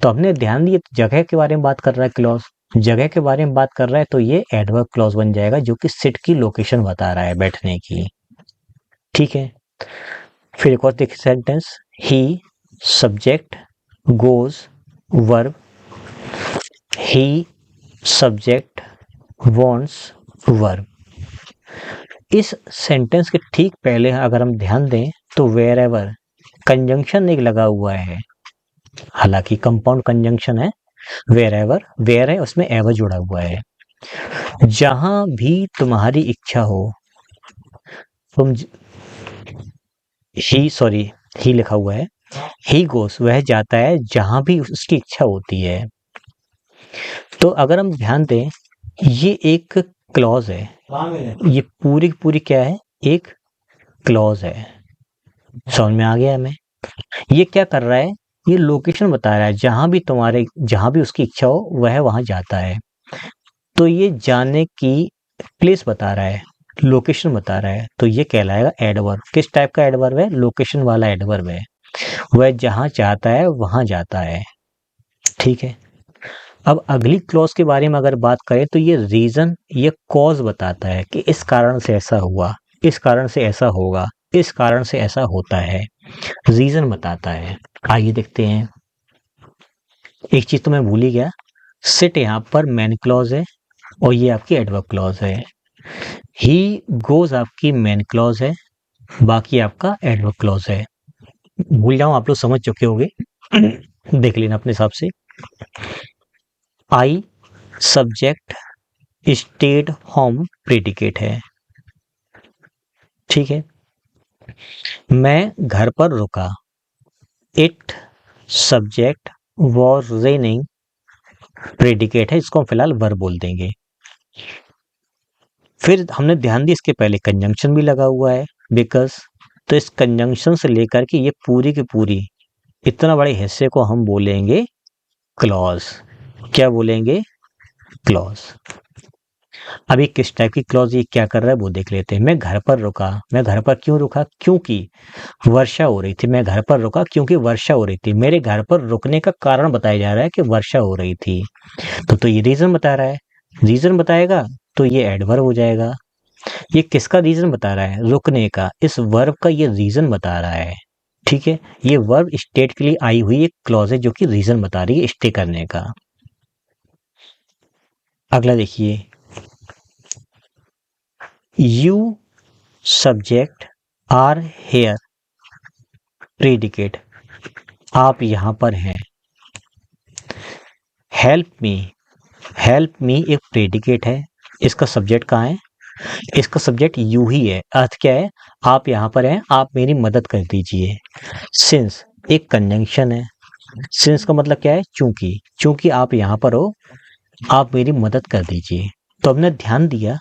तो हमने ध्यान दिया जगह के बारे में बात कर रहा है क्लॉज, जगह के बारे में बात कर रहा है, तो ये एडवर्ब क्लॉज बन जाएगा जो कि सिट की लोकेशन बता रहा है, बैठने की। ठीक है। फिर एक और देखिए सेंटेंस, ही सब्जेक्ट गोज वर्ब, ही सब्जेक्ट वॉन्ट्स वर्ब। इस सेंटेंस के ठीक पहले अगर हम ध्यान दें तो वेयर एवर कंजंक्शन एक लगा हुआ है, हालांकि कंपाउंड कंजंक्शन है। वेयर एवर, वेयर है उसमें एवर जुड़ा हुआ है। जहां भी तुम्हारी इच्छा हो, तुम ही लिखा हुआ है, ही गोस वह जाता है जहां भी उसकी इच्छा होती है। तो अगर हम ध्यान दें ये एक क्लॉज है, ये पूरी पूरी क्या है? एक क्लॉज है। समझ में आ गया हमें? ये क्या कर रहा है? ये लोकेशन बता रहा है, जहां भी उसकी इच्छा हो वह वहां जाता है। तो ये जाने की प्लेस बता रहा है, लोकेशन बता रहा है। तो ये कहलाएगा एडवर्ब। किस टाइप का एडवर्ब है? लोकेशन वाला एडवर्ब है। वह जहां चाहता है वहां जाता है। ठीक है। अब अगली क्लॉज के बारे में अगर बात करें तो ये रीजन, ये कॉज बताता है कि इस कारण से ऐसा हुआ, इस कारण से ऐसा होगा, इस कारण से ऐसा होता है। रीजन बताता है। आइए देखते हैं। एक चीज तो मैं भूल ही गया, सिट यहाँ पर मेन क्लॉज है और ये आपकी एडवर्ब क्लॉज है। ही गोज आपकी मेन क्लॉज है, बाकी आपका एडवर्ब क्लॉज है। भूल जाऊं, आप लोग समझ चुके होंगे, देख लेना अपने हिसाब से। I subject stayed home predicate है। ठीक है। मैं घर पर रुका, it subject was raining predicate है, इसको हम फिलहाल वर्ब बोल देंगे। फिर हमने ध्यान दिया इसके पहले कंजंक्शन भी लगा हुआ है, बिकॉज। तो इस कंजंक्शन से लेकर के ये पूरी की पूरी इतना बड़े हिस्से को हम बोलेंगे क्लॉज। क्या बोलेंगे? क्लॉज। अभी किस टाइप की क्लॉज ये क्या कर रहा है वो देख लेते हैं। मैं घर पर रुका, मैं घर पर क्यों रुका? क्योंकि वर्षा हो रही थी। मैं घर पर रुका क्योंकि वर्षा हो रही थी। मेरे घर पर रुकने का कारण बताया जा रहा है कि वर्षा हो रही थी। तो ये रीजन बता रहा है। रीजन बताएगा तो ये एडवर्ब हो जाएगा। ये किसका रीजन बता रहा है? रुकने का। इस वर्ब का ये रीजन बता रहा है। ठीक है, ये वर्ब स्टेट के लिए आई हुई एक क्लॉज है जो कि रीजन बता रही है स्टे करने का। अगला देखिए, you subject are here predicate, आप यहां पर हैं। हेल्प मी, हेल्प मी एक प्रेडिकेट है। इसका सब्जेक्ट कहाँ है? इसका सब्जेक्ट यू ही है। अर्थ क्या है? आप यहां पर हैं, आप मेरी मदद कर दीजिए। सिंस एक कंजंक्शन है। सिंस का मतलब क्या है? चूंकि। चूंकि आप यहां पर हो, आप मेरी मदद कर दीजिए। तो हमने ध्यान दिया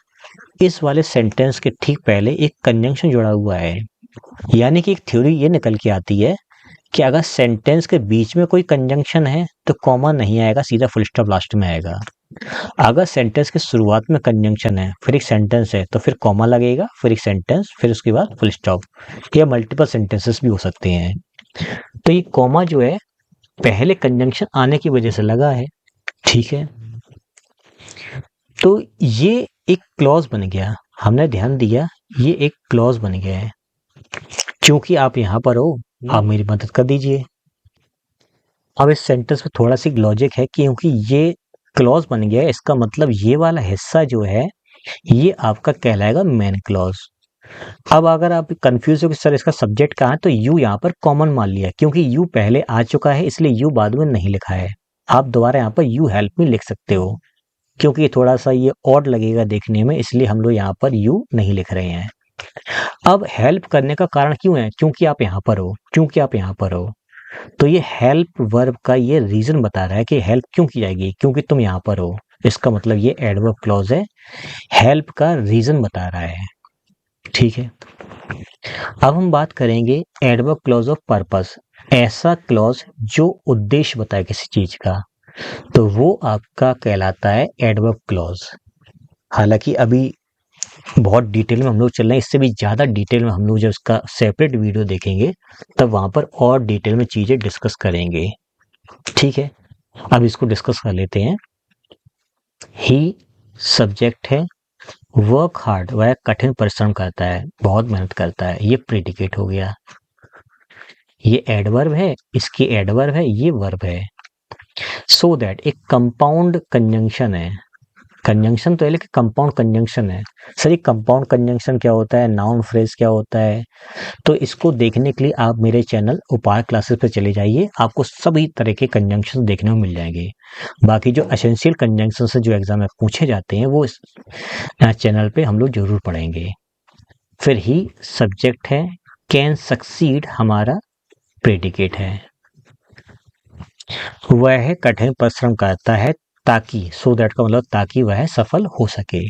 इस वाले सेंटेंस के ठीक पहले एक कंजंक्शन जुड़ा हुआ है। यानी कि एक थ्योरी ये निकल के आती है कि अगर सेंटेंस के बीच में कोई कंजंक्शन है तो कॉमा नहीं आएगा, सीधा फुल स्टॉप लास्ट में आएगा। अगर सेंटेंस के शुरुआत में कंजंक्शन है, फिर एक सेंटेंस है, तो फिर कॉमा लगेगा, फिर एक सेंटेंस, फिर उसके बाद फुल स्टॉप। या मल्टीपल सेंटेंसेस भी हो सकते हैं। तो ये कॉमा जो है पहले कंजंक्शन आने की वजह से लगा है। ठीक है, तो ये एक क्लॉज बन गया। हमने ध्यान दिया ये एक क्लॉज बन गया है। क्योंकि आप यहां पर हो, आप मेरी मदद कर दीजिए। अब इस सेंटेंस में थोड़ा सी लॉजिक है क्योंकि ये क्लॉज बन गया है, इसका मतलब ये वाला हिस्सा जो है ये आपका कहलाएगा मेन क्लॉज। अब अगर आप कंफ्यूज हो कि सर इसका सब्जेक्ट कहाँ है, तो यू यहाँ पर कॉमन मान लिया क्योंकि यू पहले आ चुका है, इसलिए यू बाद में नहीं लिखा है। आप दोबारा यहाँ पर यू हेल्प मी लिख सकते हो क्योंकि थोड़ा सा ये ऑड लगेगा देखने में, इसलिए हम लोग यहाँ पर यू नहीं लिख रहे हैं। अब हेल्प करने का कारण क्यों है? क्योंकि आप यहाँ पर हो। क्योंकि आप यहाँ पर हो, तो ये हेल्प वर्ब का ये रीजन बता रहा है कि हेल्प क्यों की जाएगी, क्योंकि तुम यहाँ पर हो। इसका मतलब ये एडवर्ब क्लॉज है, हेल्प का रीजन बता रहा है। ठीक है, अब हम बात करेंगे एडवर्ब क्लॉज ऑफ पर्पस। ऐसा क्लॉज जो उद्देश्य बताए किसी चीज का, तो वो आपका कहलाता है एडवर्ब क्लॉज। हालांकि अभी बहुत डिटेल में हम लोग चल रहे हैं, इससे भी ज्यादा डिटेल में हम लोग जब इसका सेपरेट वीडियो देखेंगे तब वहां पर और डिटेल में चीजें डिस्कस करेंगे। ठीक है, अब इसको डिस्कस कर लेते हैं। ही सब्जेक्ट है, वर्क हार्ड वह कठिन परिश्रम करता है, बहुत मेहनत करता है, ये प्रेडिकेट हो गया। ये एडवर्ब है, इसकी एडवर्ब है, ये वर्ब है। सो दैट एक कंपाउंड कंजंक्शन है। कंजंक्शन तो है लेकिन कंपाउंड कंजंक्शन है। सर ये कंपाउंड कंजंक्शन क्या होता है, नाउन फ्रेज क्या होता है, तो इसको देखने के लिए आप मेरे चैनल उपाय क्लासेस पे चले जाइए, आपको सभी तरह के कंजंक्शन देखने को मिल जाएंगे। बाकी जो एसेंशियल कंजंक्शन से जो एग्जाम में पूछे जाते हैं वो इस चैनल पे हम लोग जरूर पढ़ेंगे। फिर ही सब्जेक्ट है, कैन सक्सीड हमारा प्रेडिकेट है। वह कठिन परिश्रम करता है ताकि, सो दैट का मतलब ताकि वह सफल हो सके।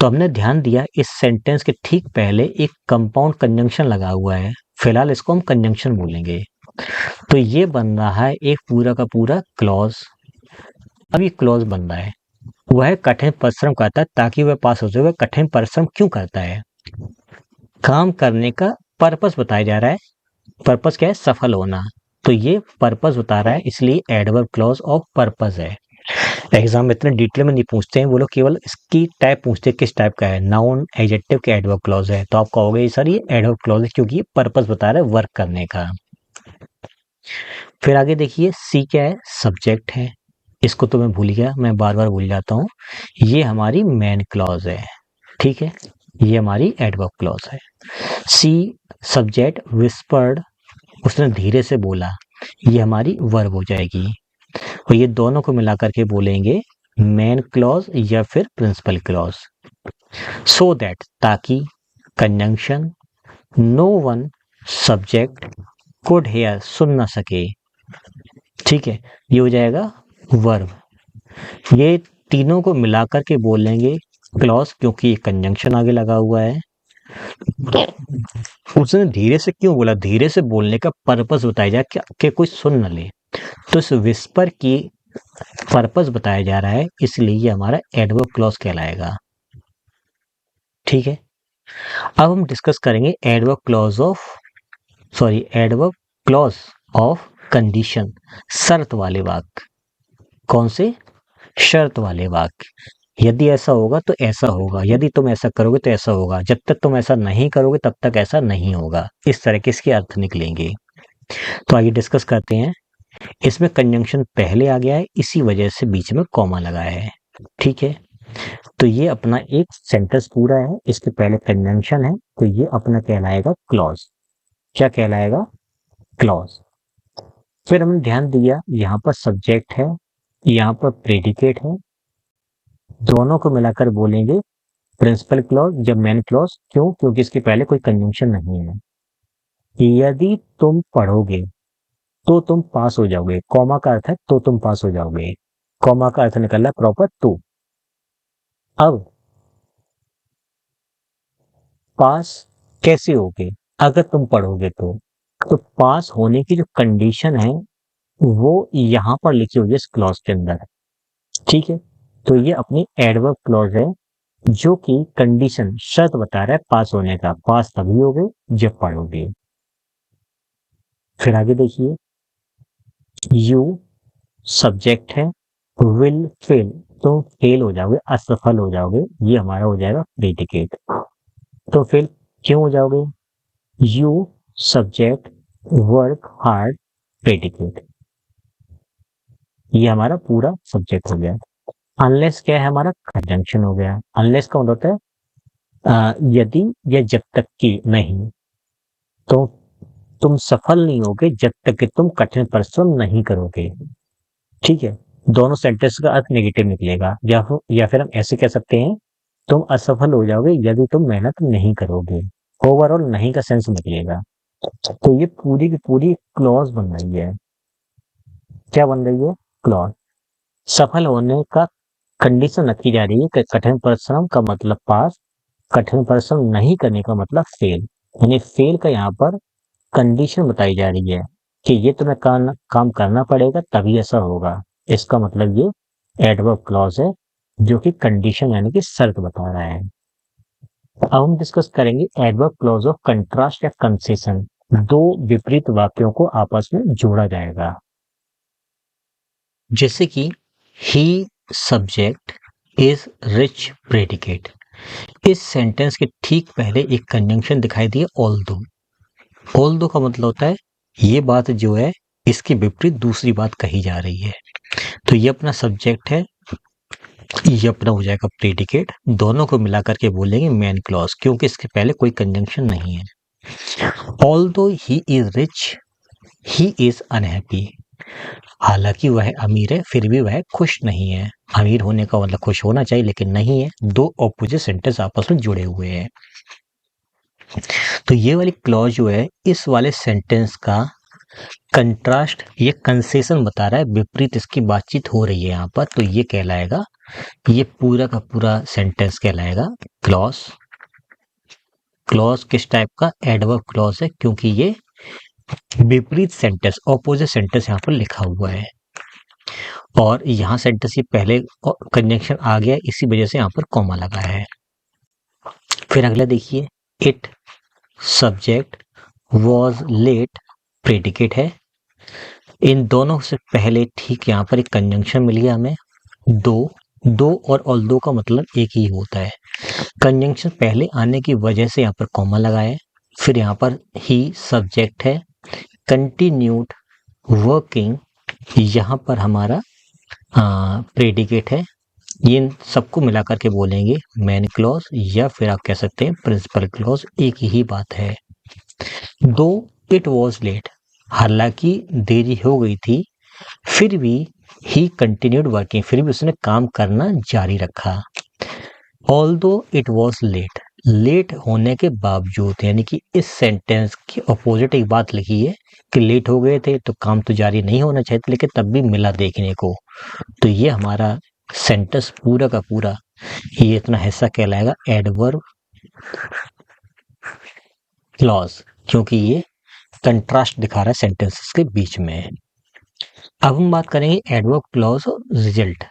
तो हमने ध्यान दिया इस सेंटेंस के ठीक पहले एक कंपाउंड कंजंक्शन लगा हुआ है, फिलहाल इसको हम कंजंक्शन बोलेंगे। तो ये बन रहा है एक पूरा का पूरा क्लॉज। अब ये क्लॉज बन रहा है, वह कठिन परिश्रम करता है ताकि वह पास हो जाए। वह कठिन परिश्रम क्यों करता है? काम करने का पर्पस बताया जा रहा है। पर्पस क्या है? सफल होना। तो ये पर्पस बता रहा है, इसलिए एडवर्ब क्लॉज ऑफ पर्पस है। एग्जाम में इतने डिटेल में नहीं पूछते हैं वो लोग, केवल इसकी टाइप पूछते हैं किस टाइप का है, नाउन, एडजेक्टिव के एडवर्ब क्लॉज है। तो आप कहोगे सर ये एडवर्ब क्लॉज है क्योंकि ये पर्पस बता रहा है वर्क करने का। फिर आगे देखिए, सी क्या है? सब्जेक्ट है। इसको तो मैं भूल गया, मैं बार बार भूल जाता हूँ। ये हमारी मेन क्लॉज है। ठीक है, ये हमारी एडवर्ब क्लॉज है। सी सब्जेक्ट विस्पर्ड, उसने धीरे से बोला, ये हमारी वर्ब हो जाएगी। और ये दोनों को मिलाकर के बोलेंगे मेन क्लॉज या फिर प्रिंसिपल क्लॉज। सो दैट ताकि, conjunction, no one subject could hear सुन ना सके। ठीक है, ये हो जाएगा वर्ब। ये तीनों को मिलाकर के बोलेंगे क्लॉज क्योंकि ये कंजंक्शन आगे लगा हुआ है। उसने धीरे से क्यों बोला? धीरे से बोलने का पर्पस बताया जाए कि कोई सुन न ले। तो इस विस्पर की पर्पस बताया जा रहा है, इसलिए ये हमारा एडवर्ब क्लॉज कहलाएगा। ठीक है, अब हम डिस्कस करेंगे एडवर्ब क्लॉज ऑफ कंडीशन, शर्त वाले वाक्य। कौन से? शर्त वाले वाक्य। यदि ऐसा होगा तो ऐसा होगा, यदि तुम ऐसा करोगे तो ऐसा होगा, जब तक तुम ऐसा नहीं करोगे तब तक ऐसा नहीं होगा, इस तरह के इसके अर्थ निकलेंगे। तो आइए डिस्कस करते हैं। इसमें कंजंक्शन पहले आ गया है, इसी वजह से बीच में कॉमा लगा है। ठीक है, तो ये अपना एक सेंटेंस पूरा है, इसके पहले कंजंक्शन है, तो ये अपना कहलाएगा क्लॉज। क्या कहलाएगा? क्लॉज। फिर हमने ध्यान दिया, यहाँ पर सब्जेक्ट है, यहाँ पर प्रेडिकेट है, दोनों को मिलाकर बोलेंगे प्रिंसिपल क्लॉज या मेन क्लॉज। क्यों? क्योंकि इसके पहले कोई कंजंक्शन नहीं है। यदि तुम पढ़ोगे तो तुम पास हो जाओगे, कॉमा का अर्थ है तो तुम पास हो जाओगे, कॉमा का अर्थ निकल रहा है प्रॉपर तो। अब पास कैसे होगे? अगर तुम पढ़ोगे तो पास होने की जो कंडीशन है वो यहाँ पर लिखी हुई है इस क्लॉज के अंदर। ठीक है, तो ये अपनी एडवर्ब क्लॉज है जो कि कंडीशन, शर्त बता रहा है पास होने का। पास तभी होगे जब पढ़ोगे। फिर आगे देखिए, यू सब्जेक्ट है, विल फेल, तो फेल हो जाओगे, असफल हो जाओगे, ये हमारा हो जाएगा प्रेडिकेट। तो फेल क्यों हो जाओगे? You subject work hard predicate, ये हमारा पूरा सब्जेक्ट हो गया। अनलेस क्या है? हमारा कंजंक्शन हो गया। अनलेस का मतलब होता है यदि या जब तक कि नहीं, तो तुम सफल नहीं होगे जब तक कि तुम कठिन परिश्रम नहीं करोगे। ठीक है, दोनों सेंटेंस का अर्थ नेगेटिव निकलेगा, या फिर हम ऐसे कह सकते हैं, तुम असफल हो जाओगे यदि तुम मेहनत नहीं करोगे। ओवरऑल नहीं का सेंस निकलेगा। तो ये पूरी की पूरी क्लॉज बन रही है। क्या बन रही है? क्लॉज। सफल होने का कंडीशन रखी जा रही है कि कठिन परिश्रम का मतलब पास, कठिन परिश्रम नहीं करने का मतलब फेल। यानी फेल का यहाँ पर कंडीशन बताई जा रही है कि ये तुम्हें काम करना पड़ेगा तभी ऐसा होगा। इसका मतलब ये एडवर्ब क्लॉज है जो कि कंडीशन यानी कि शर्त बता रहा है। अब हम डिस्कस करेंगे एडवर्ब क्लॉज ऑफ कंट्रास्ट या कंसेशन। दो विपरीत वाक्यों को आपस में जोड़ा जाएगा। जैसे कि ही सब्जेक्ट इज रिच प्रेडिकेट। इस सेंटेंस के ठीक पहले एक कंजंक्शन दिखाई दिए ऑल्दो। ऑल्दो का मतलब होता है ये बात जो है इसके विपरीत दूसरी बात कही जा रही है। तो ये अपना सब्जेक्ट है, ये अपना हो जाएगा प्रेडिकेट, दोनों को मिलाकर के बोलेंगे मेन क्लॉज, क्योंकि इसके पहले कोई कंजंक्शन नहीं है। Although he is rich he is unhappy. हालांकि वह अमीर है फिर भी वह खुश नहीं है। अमीर होने का मतलब खुश होना चाहिए लेकिन नहीं है। दो ऑपोजिट सेंटेंस आपस में जुड़े हुए हैं। तो ये वाली क्लॉज जो है इस वाले सेंटेंस का कंट्रास्ट, ये कंसेशन बता रहा है, विपरीत इसकी बातचीत हो रही है यहाँ पर, तो ये कहलाएगा, ये पूरा का पूरा सेंटेंस कहलाएगा क्लॉज। क्लॉज किस टाइप का? एडवर्ब क्लॉज है, क्योंकि ये विपरीत सेंटेंस, ऑपोजिट सेंटेंस यहाँ पर लिखा हुआ है और यहाँ सेंटेंस से पहले कंजंक्शन आ गया, इसी वजह से यहाँ पर कॉमा लगा है। फिर अगला देखिए, it subject was late predicate है। इन दोनों से पहले ठीक यहाँ पर एक कंजंक्शन मिल गया हमें, दो और ऑल्दो का मतलब एक ही होता है। कंजंक्शन पहले आने की वजह से यहाँ पर कॉमा लगा है। फिर यहाँ पर ही सब्जेक्ट है, कंटिन्यूड वर्किंग यहाँ पर हमारा प्रेडिकेट है। ये इन सबको मिलाकर के बोलेंगे मेन क्लॉज, या फिर आप कह सकते हैं प्रिंसिपल क्लॉज, एक ही बात है। दो इट वॉज लेट, हालांकि देरी हो गई थी, फिर भी ही कंटिन्यूड वर्किंग, फिर भी उसने काम करना जारी रखा। Although it was late, late होने के बावजूद, यानी कि इस सेंटेंस की अपोजिट एक बात लिखी है कि लेट हो गए थे तो काम तो जारी नहीं होना चाहिए लेकिन तब भी मिला देखने को। तो ये हमारा सेंटेंस पूरा का पूरा ये इतना हिस्सा कहलाएगा एडवर्ब क्लॉज, क्योंकि ये कंट्रास्ट दिखा रहा है सेंटेंसेस के बीच में। अब हम बात करेंगे एडवर्ब क्लॉज और रिजल्ट,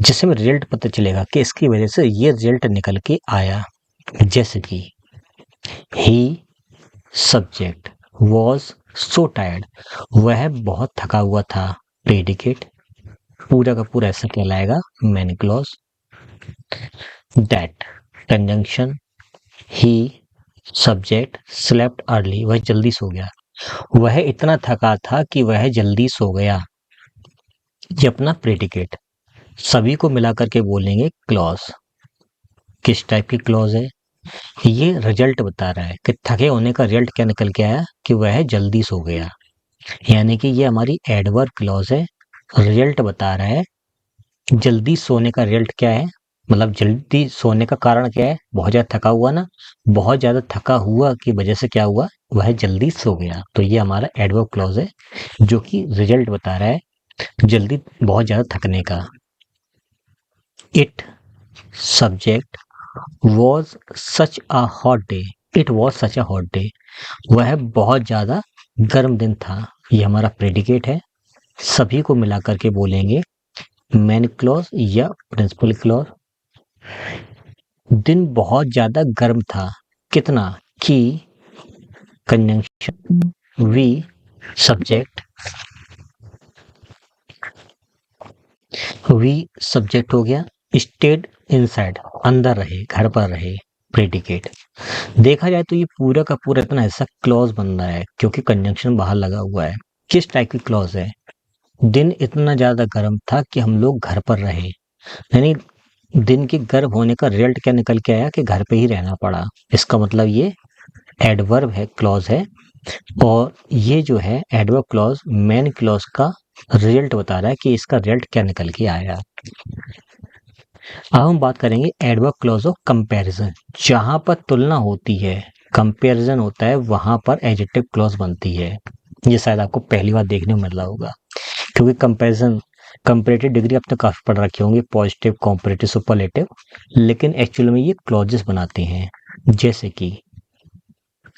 जिससे हमें रिजल्ट पता चलेगा कि इसकी वजह से ये रिजल्ट निकल के आया। जैसे कि ही सब्जेक्ट वॉज सो टायर्ड, वह बहुत थका हुआ था। प्रेडिकेट पूरा का पूरा ऐसा कहलाएगा main clause. That conjunction he subject slept early, वह जल्दी सो गया। वह इतना थका था कि वह जल्दी सो गया। ये अपना प्रेडिकेट। सभी को मिलाकर के बोलेंगे क्लॉज। किस टाइप की क्लॉज है? ये रिजल्ट बता रहा है कि थके होने का रिजल्ट क्या निकल के आया कि वह जल्दी सो गया। यानी कि ये हमारी एडवर्ब क्लॉज है। रिजल्ट बता रहा है जल्दी सोने का रिजल्ट क्या है, मतलब जल्दी सोने का कारण क्या है? बहुत ज्यादा थका हुआ ना, बहुत ज्यादा थका हुआ की वजह से क्या हुआ? वह जल्दी सो गया। तो ये हमारा एडवर्ब क्लॉज है जो कि रिजल्ट बता रहा है जल्दी बहुत ज्यादा थकने का। It subject was such a hot day, it was such a hot day, वह बहुत ज्यादा गर्म दिन था। ये हमारा प्रेडिकेट है। सभी को मिलाकर के बोलेंगे मेन क्लॉज या प्रिंसिपल क्लॉज। दिन बहुत ज्यादा गर्म था। कितना? कि conjunction we subject, we subject हो गया। स्टेड इनसाइड, अंदर रहे, घर पर रहे। प्रेडिकेट। देखा जाए तो ये पूरा का पूरा इतना ऐसा क्लॉज बन रहा है क्योंकि कंजंक्शन बाहर लगा हुआ है। किस टाइप की क्लॉज है? दिन इतना ज्यादा गर्म था कि हम लोग घर पर रहे, यानी दिन के गर्म होने का रिजल्ट क्या निकल के आया कि घर पे ही रहना पड़ा। इसका मतलब ये एडवर्ब है, क्लॉज है। और ये जो है एडवर्ब क्लॉज मेन क्लॉज का रिजल्ट बता रहा है कि इसका रिजल्ट क्या निकल के आया। अब हम बात करेंगे एडवर्ब क्लॉज ऑफ कंपैरिजन। जहां पर तुलना होती है, कंपैरिजन होता है, वहां पर एडजेक्टिव क्लॉज बनती है। ये शायद आपको पहली बार देखने को मिल रहा होगा क्योंकि कंपैरिजन कंपैरेटिव डिग्री आप तो काफी पढ़ रखे होंगे, पॉजिटिव, कॉम्परेटिव, सुपरलेटिव, लेकिन एक्चुअल में ये क्लॉजेस बनाते हैं। जैसे कि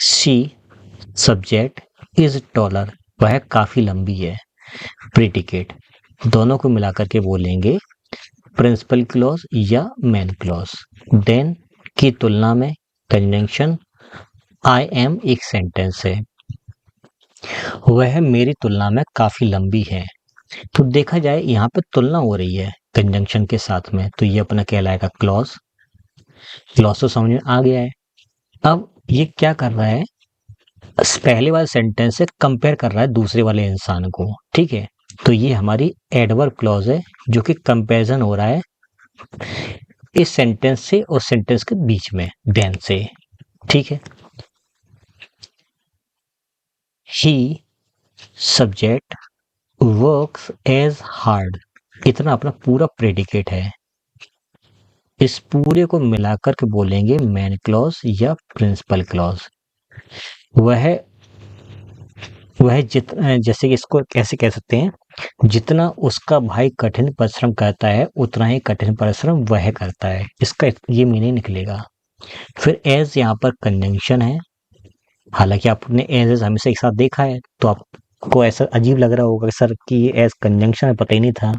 शी सब्जेक्ट इज टॉलर, वह काफी लंबी है। प्रेडिकेट। दोनों को मिलाकर के बोलेंगे प्रिंसिपल क्लॉज या मेन क्लॉज। देन की तुलना में कंजंक्शन आई एम एक सेंटेंस है, वह मेरी तुलना में काफी लंबी है। तो देखा जाए यहाँ पे तुलना हो रही है कंजंक्शन के साथ में, तो ये अपना कहलाएगा क्लॉज। क्लॉज तो समझ में आ गया है। अब ये क्या कर रहा है? पहले वाले सेंटेंस से कंपेयर कर रहा है दूसरे वाले इंसान को, ठीक है। तो ये हमारी एडवर्ब क्लॉज है जो कि कंपैरिजन हो रहा है इस सेंटेंस से और सेंटेंस के बीच में, देन से, ठीक है। ही सब्जेक्ट वर्क्स एज हार्ड, इतना अपना पूरा प्रेडिकेट है। इस पूरे को मिलाकर के बोलेंगे मेन क्लॉज या प्रिंसिपल क्लॉज। वह वह जितना, जैसे कि इसको कैसे कह सकते हैं, जितना उसका भाई कठिन परिश्रम करता है उतना ही कठिन परिश्रम वह करता है। इसका ये मीनिंग निकलेगा। फिर एज यहाँ पर कंजंक्शन है, हालांकि आपने एज हमेशा एक साथ देखा है तो आपको ऐसा अजीब लग रहा होगा सर कि ये एज कंजंक्शन है, पता ही नहीं था।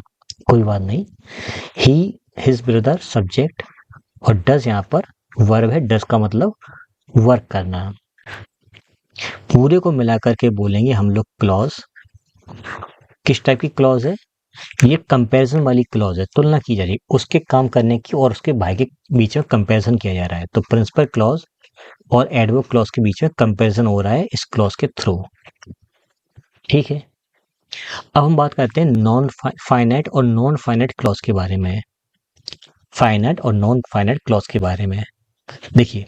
कोई बात नहीं। ही हिज ब्रदर सब्जेक्ट और डज यहाँ पर वर्ब है, डज का मतलब वर्क करना। पूरे को मिलाकर के बोलेंगे हम लोग क्लॉज। किस टाइप की क्लॉज है? ये कंपैरिजन वाली क्लॉज है, तुलना की जा रही है उसके काम करने की और उसके भाई के बीच में कंपैरिजन किया जा रहा है। तो प्रिंसिपल क्लॉज और एडवर्ब क्लॉज के बीच में कंपैरिजन हो रहा है इस क्लॉज के थ्रू, ठीक है। अब हम बात करते हैं नॉन फाइनाइट और नॉन फाइनाइट क्लॉज के बारे में। फाइनाइट और नॉन फाइनाइट क्लॉज के बारे में देखिए,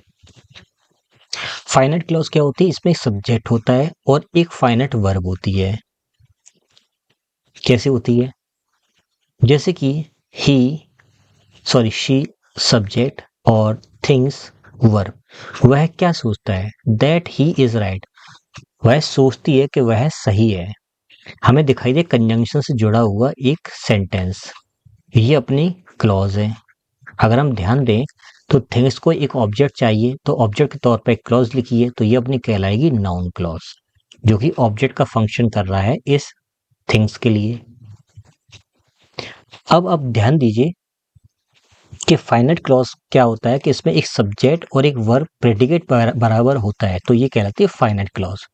फाइनाइट क्लॉज क्या होती है? इसमें एक सब्जेक्ट होता है और एक फाइनाइट वर्ब होती है। कैसे होती है? जैसे कि ही सॉरी शी सब्जेक्ट और थिंग्स वर्ब। वह क्या सोचता है? दैट ही इज राइट, वह सोचती है कि वह सही है। हमें दिखाई दे कंजंक्शन से जुड़ा हुआ एक सेंटेंस, ये अपनी क्लॉज है। अगर हम ध्यान दें तो थिंग्स को एक ऑब्जेक्ट चाहिए तो ऑब्जेक्ट के तौर पर एक क्लॉज लिखी है, तो ये अपनी कहलाएगी नाउन क्लॉज जो कि ऑब्जेक्ट का फंक्शन कर रहा है इस थिंग्स के लिए। अब ध्यान दीजिए कि फाइनाइट क्लॉज क्या होता है कि इसमें एक सब्जेक्ट और एक वर्ब प्रेडिकेट बराबर होता है, तो ये कहलाती है फाइनाइट क्लॉज।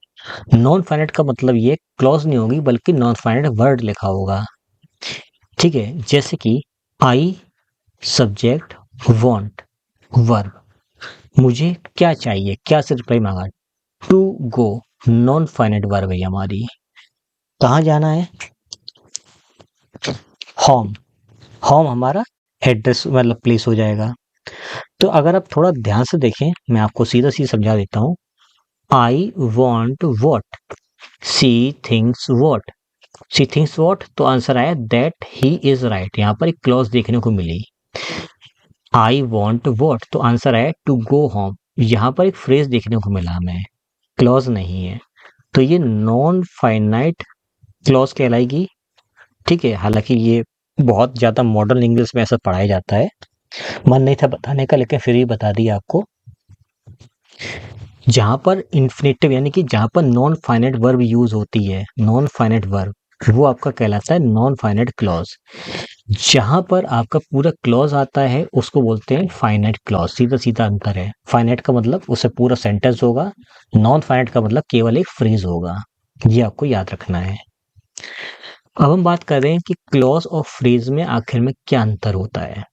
नॉन फाइनाइट का मतलब ये क्लॉज नहीं होगी बल्कि नॉन फाइनाइट वर्ड लिखा होगा। ठीक है, जैसे कि आई सब्जेक्ट वांट वर्ब, मुझे क्या चाहिए, क्या से रिप्लाई मांगा, to go, non finite verb है हमारी। कहाँ जाना है, होम, होम हमारा एड्रेस मतलब प्लेस हो जाएगा। तो अगर आप थोड़ा ध्यान से देखें, मैं आपको सीधा सीधा समझा देता हूँ। I want what, she thinks what, she thinks what, तो आंसर आया दैट ही इज राइट। यहाँ पर एक क्लॉज देखने को मिली। आई वॉन्ट वॉट, तो आंसर आया टू गो होम। यहाँ पर एक फ्रेज देखने को मिला हमें, क्लॉज नहीं है, तो ये नॉन फाइनाइट क्लॉज कहलाएगी। ठीक है, हालांकि ये बहुत ज्यादा मॉडर्न इंग्लिश में ऐसा पढ़ाया जाता है, मन नहीं था बताने का लेकिन फिर भी बता दिया आपको। जहां पर इन्फिनेटिव यानी कि जहां पर नॉन फाइनाइट वर्ब यूज होती है, नॉन फाइनाइट वर्ब, वो आपका कहलाता है नॉन फाइनाइट क्लॉज। जहां पर आपका पूरा क्लॉज आता है उसको बोलते हैं फाइनाइट क्लॉज। सीधा सीधा अंतर है, फाइनाइट का मतलब उसे पूरा सेंटेंस होगा, नॉन फाइनाइट का मतलब केवल एक फ्रेज होगा। ये आपको याद रखना है। अब हम बात कर रहे हैं कि क्लॉज और फ्रेज में आखिर में क्या अंतर होता है।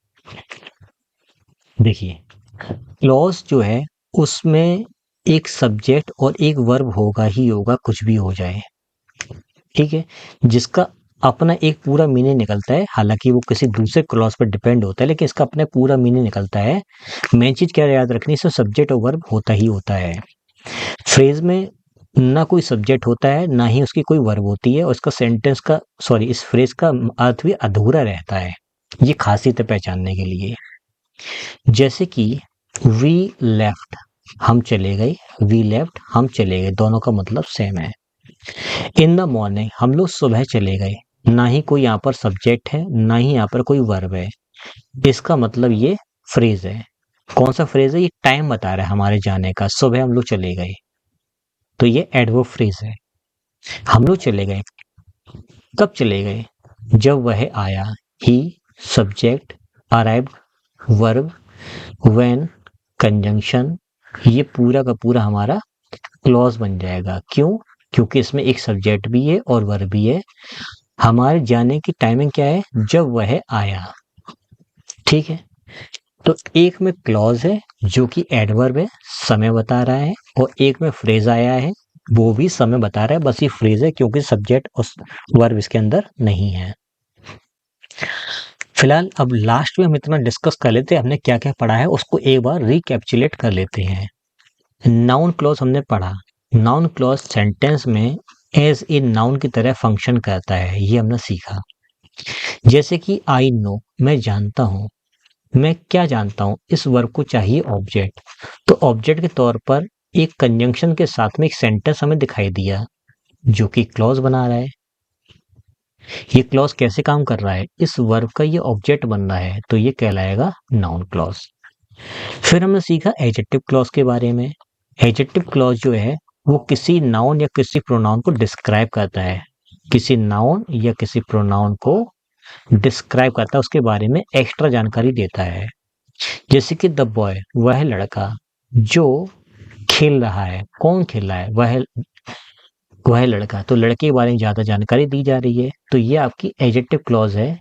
देखिए, क्लॉज जो है उसमें एक सब्जेक्ट और एक वर्ब होगा ही होगा, कुछ भी हो जाए। ठीक है, जिसका अपना एक पूरा मीनिंग निकलता है, हालांकि वो किसी दूसरे क्लॉज पर डिपेंड होता है लेकिन इसका अपना पूरा मीनिंग निकलता है। मेन चीज क्या याद रखनी है, इसमें सब्जेक्ट और वर्ब होता ही होता है। फ्रेज में ना कोई सब्जेक्ट होता है ना ही उसकी कोई वर्ब होती है, और इसका सेंटेंस का सॉरी इस फ्रेज का अर्थ भी अधूरा रहता है। ये खासियत है पहचानने के लिए। जैसे कि वी लेफ्ट, हम चले गए, वी लेफ्ट हम चले गए, दोनों का मतलब सेम है। इन द मॉर्निंग, हम लोग सुबह चले गए, ना ही कोई यहाँ पर सब्जेक्ट है ना ही यहाँ पर कोई वर्ब है, इसका मतलब ये फ्रेज है। कौन सा फ्रेज है, ये टाइम बता रहा है हमारे जाने का, सुबह हम लोग चले गए, तो ये एडवर्ब फ्रेज है। हम लोग चले गए, कब चले गए, जब वह आया, he subject, arrived verb, when conjunction, ये पूरा का पूरा हमारा क्लॉज बन जाएगा। क्यों, क्योंकि इसमें एक सब्जेक्ट भी है और वर्ब भी है। हमारे जाने की टाइमिंग क्या है, जब वह आया। ठीक है, तो एक में क्लॉज है जो कि एडवर्ब है, समय बता रहा है, और एक में फ्रेज आया है वो भी समय बता रहा है, बस ये फ्रेज है क्योंकि सब्जेक्ट और वर्ब इसके अंदर नहीं है। फिलहाल अब लास्ट में हम इतना डिस्कस कर लेते हैं, हमने क्या क्या पढ़ा है उसको एक बार रिकैप्चुलेट कर लेते हैं। नाउन क्लॉज हमने पढ़ा, नाउन क्लॉज सेंटेंस में एज ए नाउन की तरह फंक्शन करता है, ये हमने सीखा। जैसे कि आई नो, मैं जानता हूं, मैं क्या जानता हूं, इस वर्ब को चाहिए ऑब्जेक्ट, तो ऑब्जेक्ट के तौर पर एक कंजंक्शन के साथ में एक सेंटेंस हमें दिखाई दिया जो कि क्लॉज बना रहा है। ये क्लॉज कैसे काम कर रहा है, इस वर्ब का ये ऑब्जेक्ट बन रहा है, तो ये कहलाएगा नाउन क्लॉज। फिर हमने सीखा एडजेक्टिव क्लॉज के बारे में। एडजेक्टिव क्लॉज जो है वो किसी नाउन या किसी प्रोनाउन को डिस्क्राइब करता है, किसी नाउन या किसी प्रोनाउन को डिस्क्राइब करता है, उसके बारे में एक्स्ट्रा जानकारी देता है। जैसे कि द बॉय, वह लड़का जो खेल रहा है, कौन खेल रहा है, वह लड़का, तो लड़के के बारे में ज्यादा जानकारी दी जा रही है, तो ये आपकी एडजेक्टिव क्लॉज है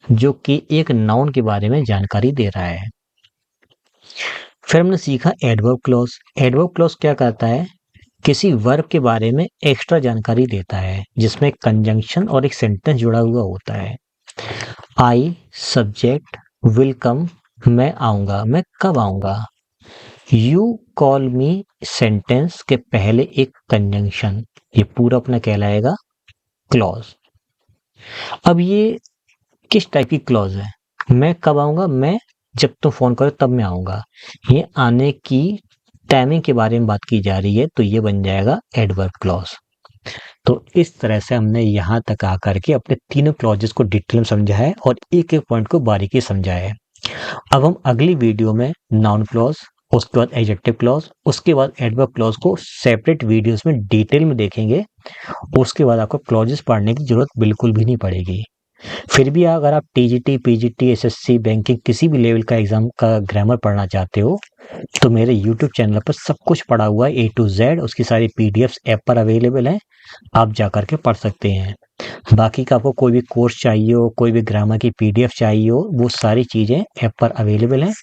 जो कि एक नाउन के बारे में जानकारी दे रहा है। फिर हमने सीखा एडवर्ब क्लॉज। एडवर्ब क्लॉज क्या करता है, किसी वर्ब के बारे में एक्स्ट्रा जानकारी देता है जिसमें कंजंक्शन और एक सेंटेंस जुड़ा हुआ होता है। आई सब्जेक्ट विल कम, मैं आऊंगा, मैं कब आऊंगा। यू कॉल मी सेंटेंस के पहले एक कंजंक्शन, ये पूरा अपना कहलाएगा क्लॉज। अब ये किस टाइप की क्लॉज है, मैं कब आऊंगा, मैं जब तुम फोन करो तब मैं आऊंगा, ये आने की टाइमिंग के बारे में बात की जा रही है, तो ये बन जाएगा एडवर्ब क्लॉज। तो इस तरह से हमने यहाँ तक आकर के अपने तीनों क्लॉजेस को डिटेल में समझा है और एक एक पॉइंट को बारीकी समझा है। अब हम अगली वीडियो में नाउन क्लॉज, उसके बाद एडजेक्टिव क्लॉज, उसके बाद एडवर्ब क्लॉज को सेपरेट वीडियोस में डिटेल में देखेंगे। उसके बाद आपको क्लॉजेस पढ़ने की जरूरत बिल्कुल भी नहीं पड़ेगी। फिर भी अगर आप टीजीटी, पीजीटी, एसएससी, बैंकिंग किसी भी लेवल का एग्जाम का ग्रामर पढ़ना चाहते हो तो मेरे यूट्यूब चैनल पर सब कुछ पढ़ा हुआ है ए टू जेड। उसकी सारी पीडीएफ्स ऐप पर अवेलेबल है, आप जा करके पढ़ सकते हैं। बाकी का आपको कोई भी कोर्स चाहिए हो, कोई भी ग्रामर की पीडीएफ चाहिए हो, वो सारी चीज़ें ऐप पर अवेलेबल हैं,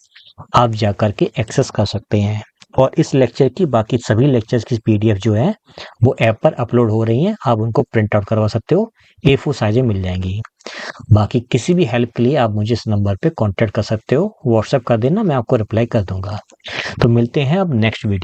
आप जा करके एक्सेस कर सकते हैं। और इस लेक्चर की बाकी सभी लेक्चर्स की पीडीएफ जो है वो ऐप पर अपलोड हो रही हैं, आप उनको प्रिंट आउट करवा सकते हो, A4 साइजें मिल जाएंगी। बाकी किसी भी हेल्प के लिए आप मुझे इस नंबर पे कांटेक्ट कर सकते हो, व्हाट्सएप कर देना, मैं आपको रिप्लाई कर दूंगा। तो मिलते हैं अब नेक्स्ट वीडियो।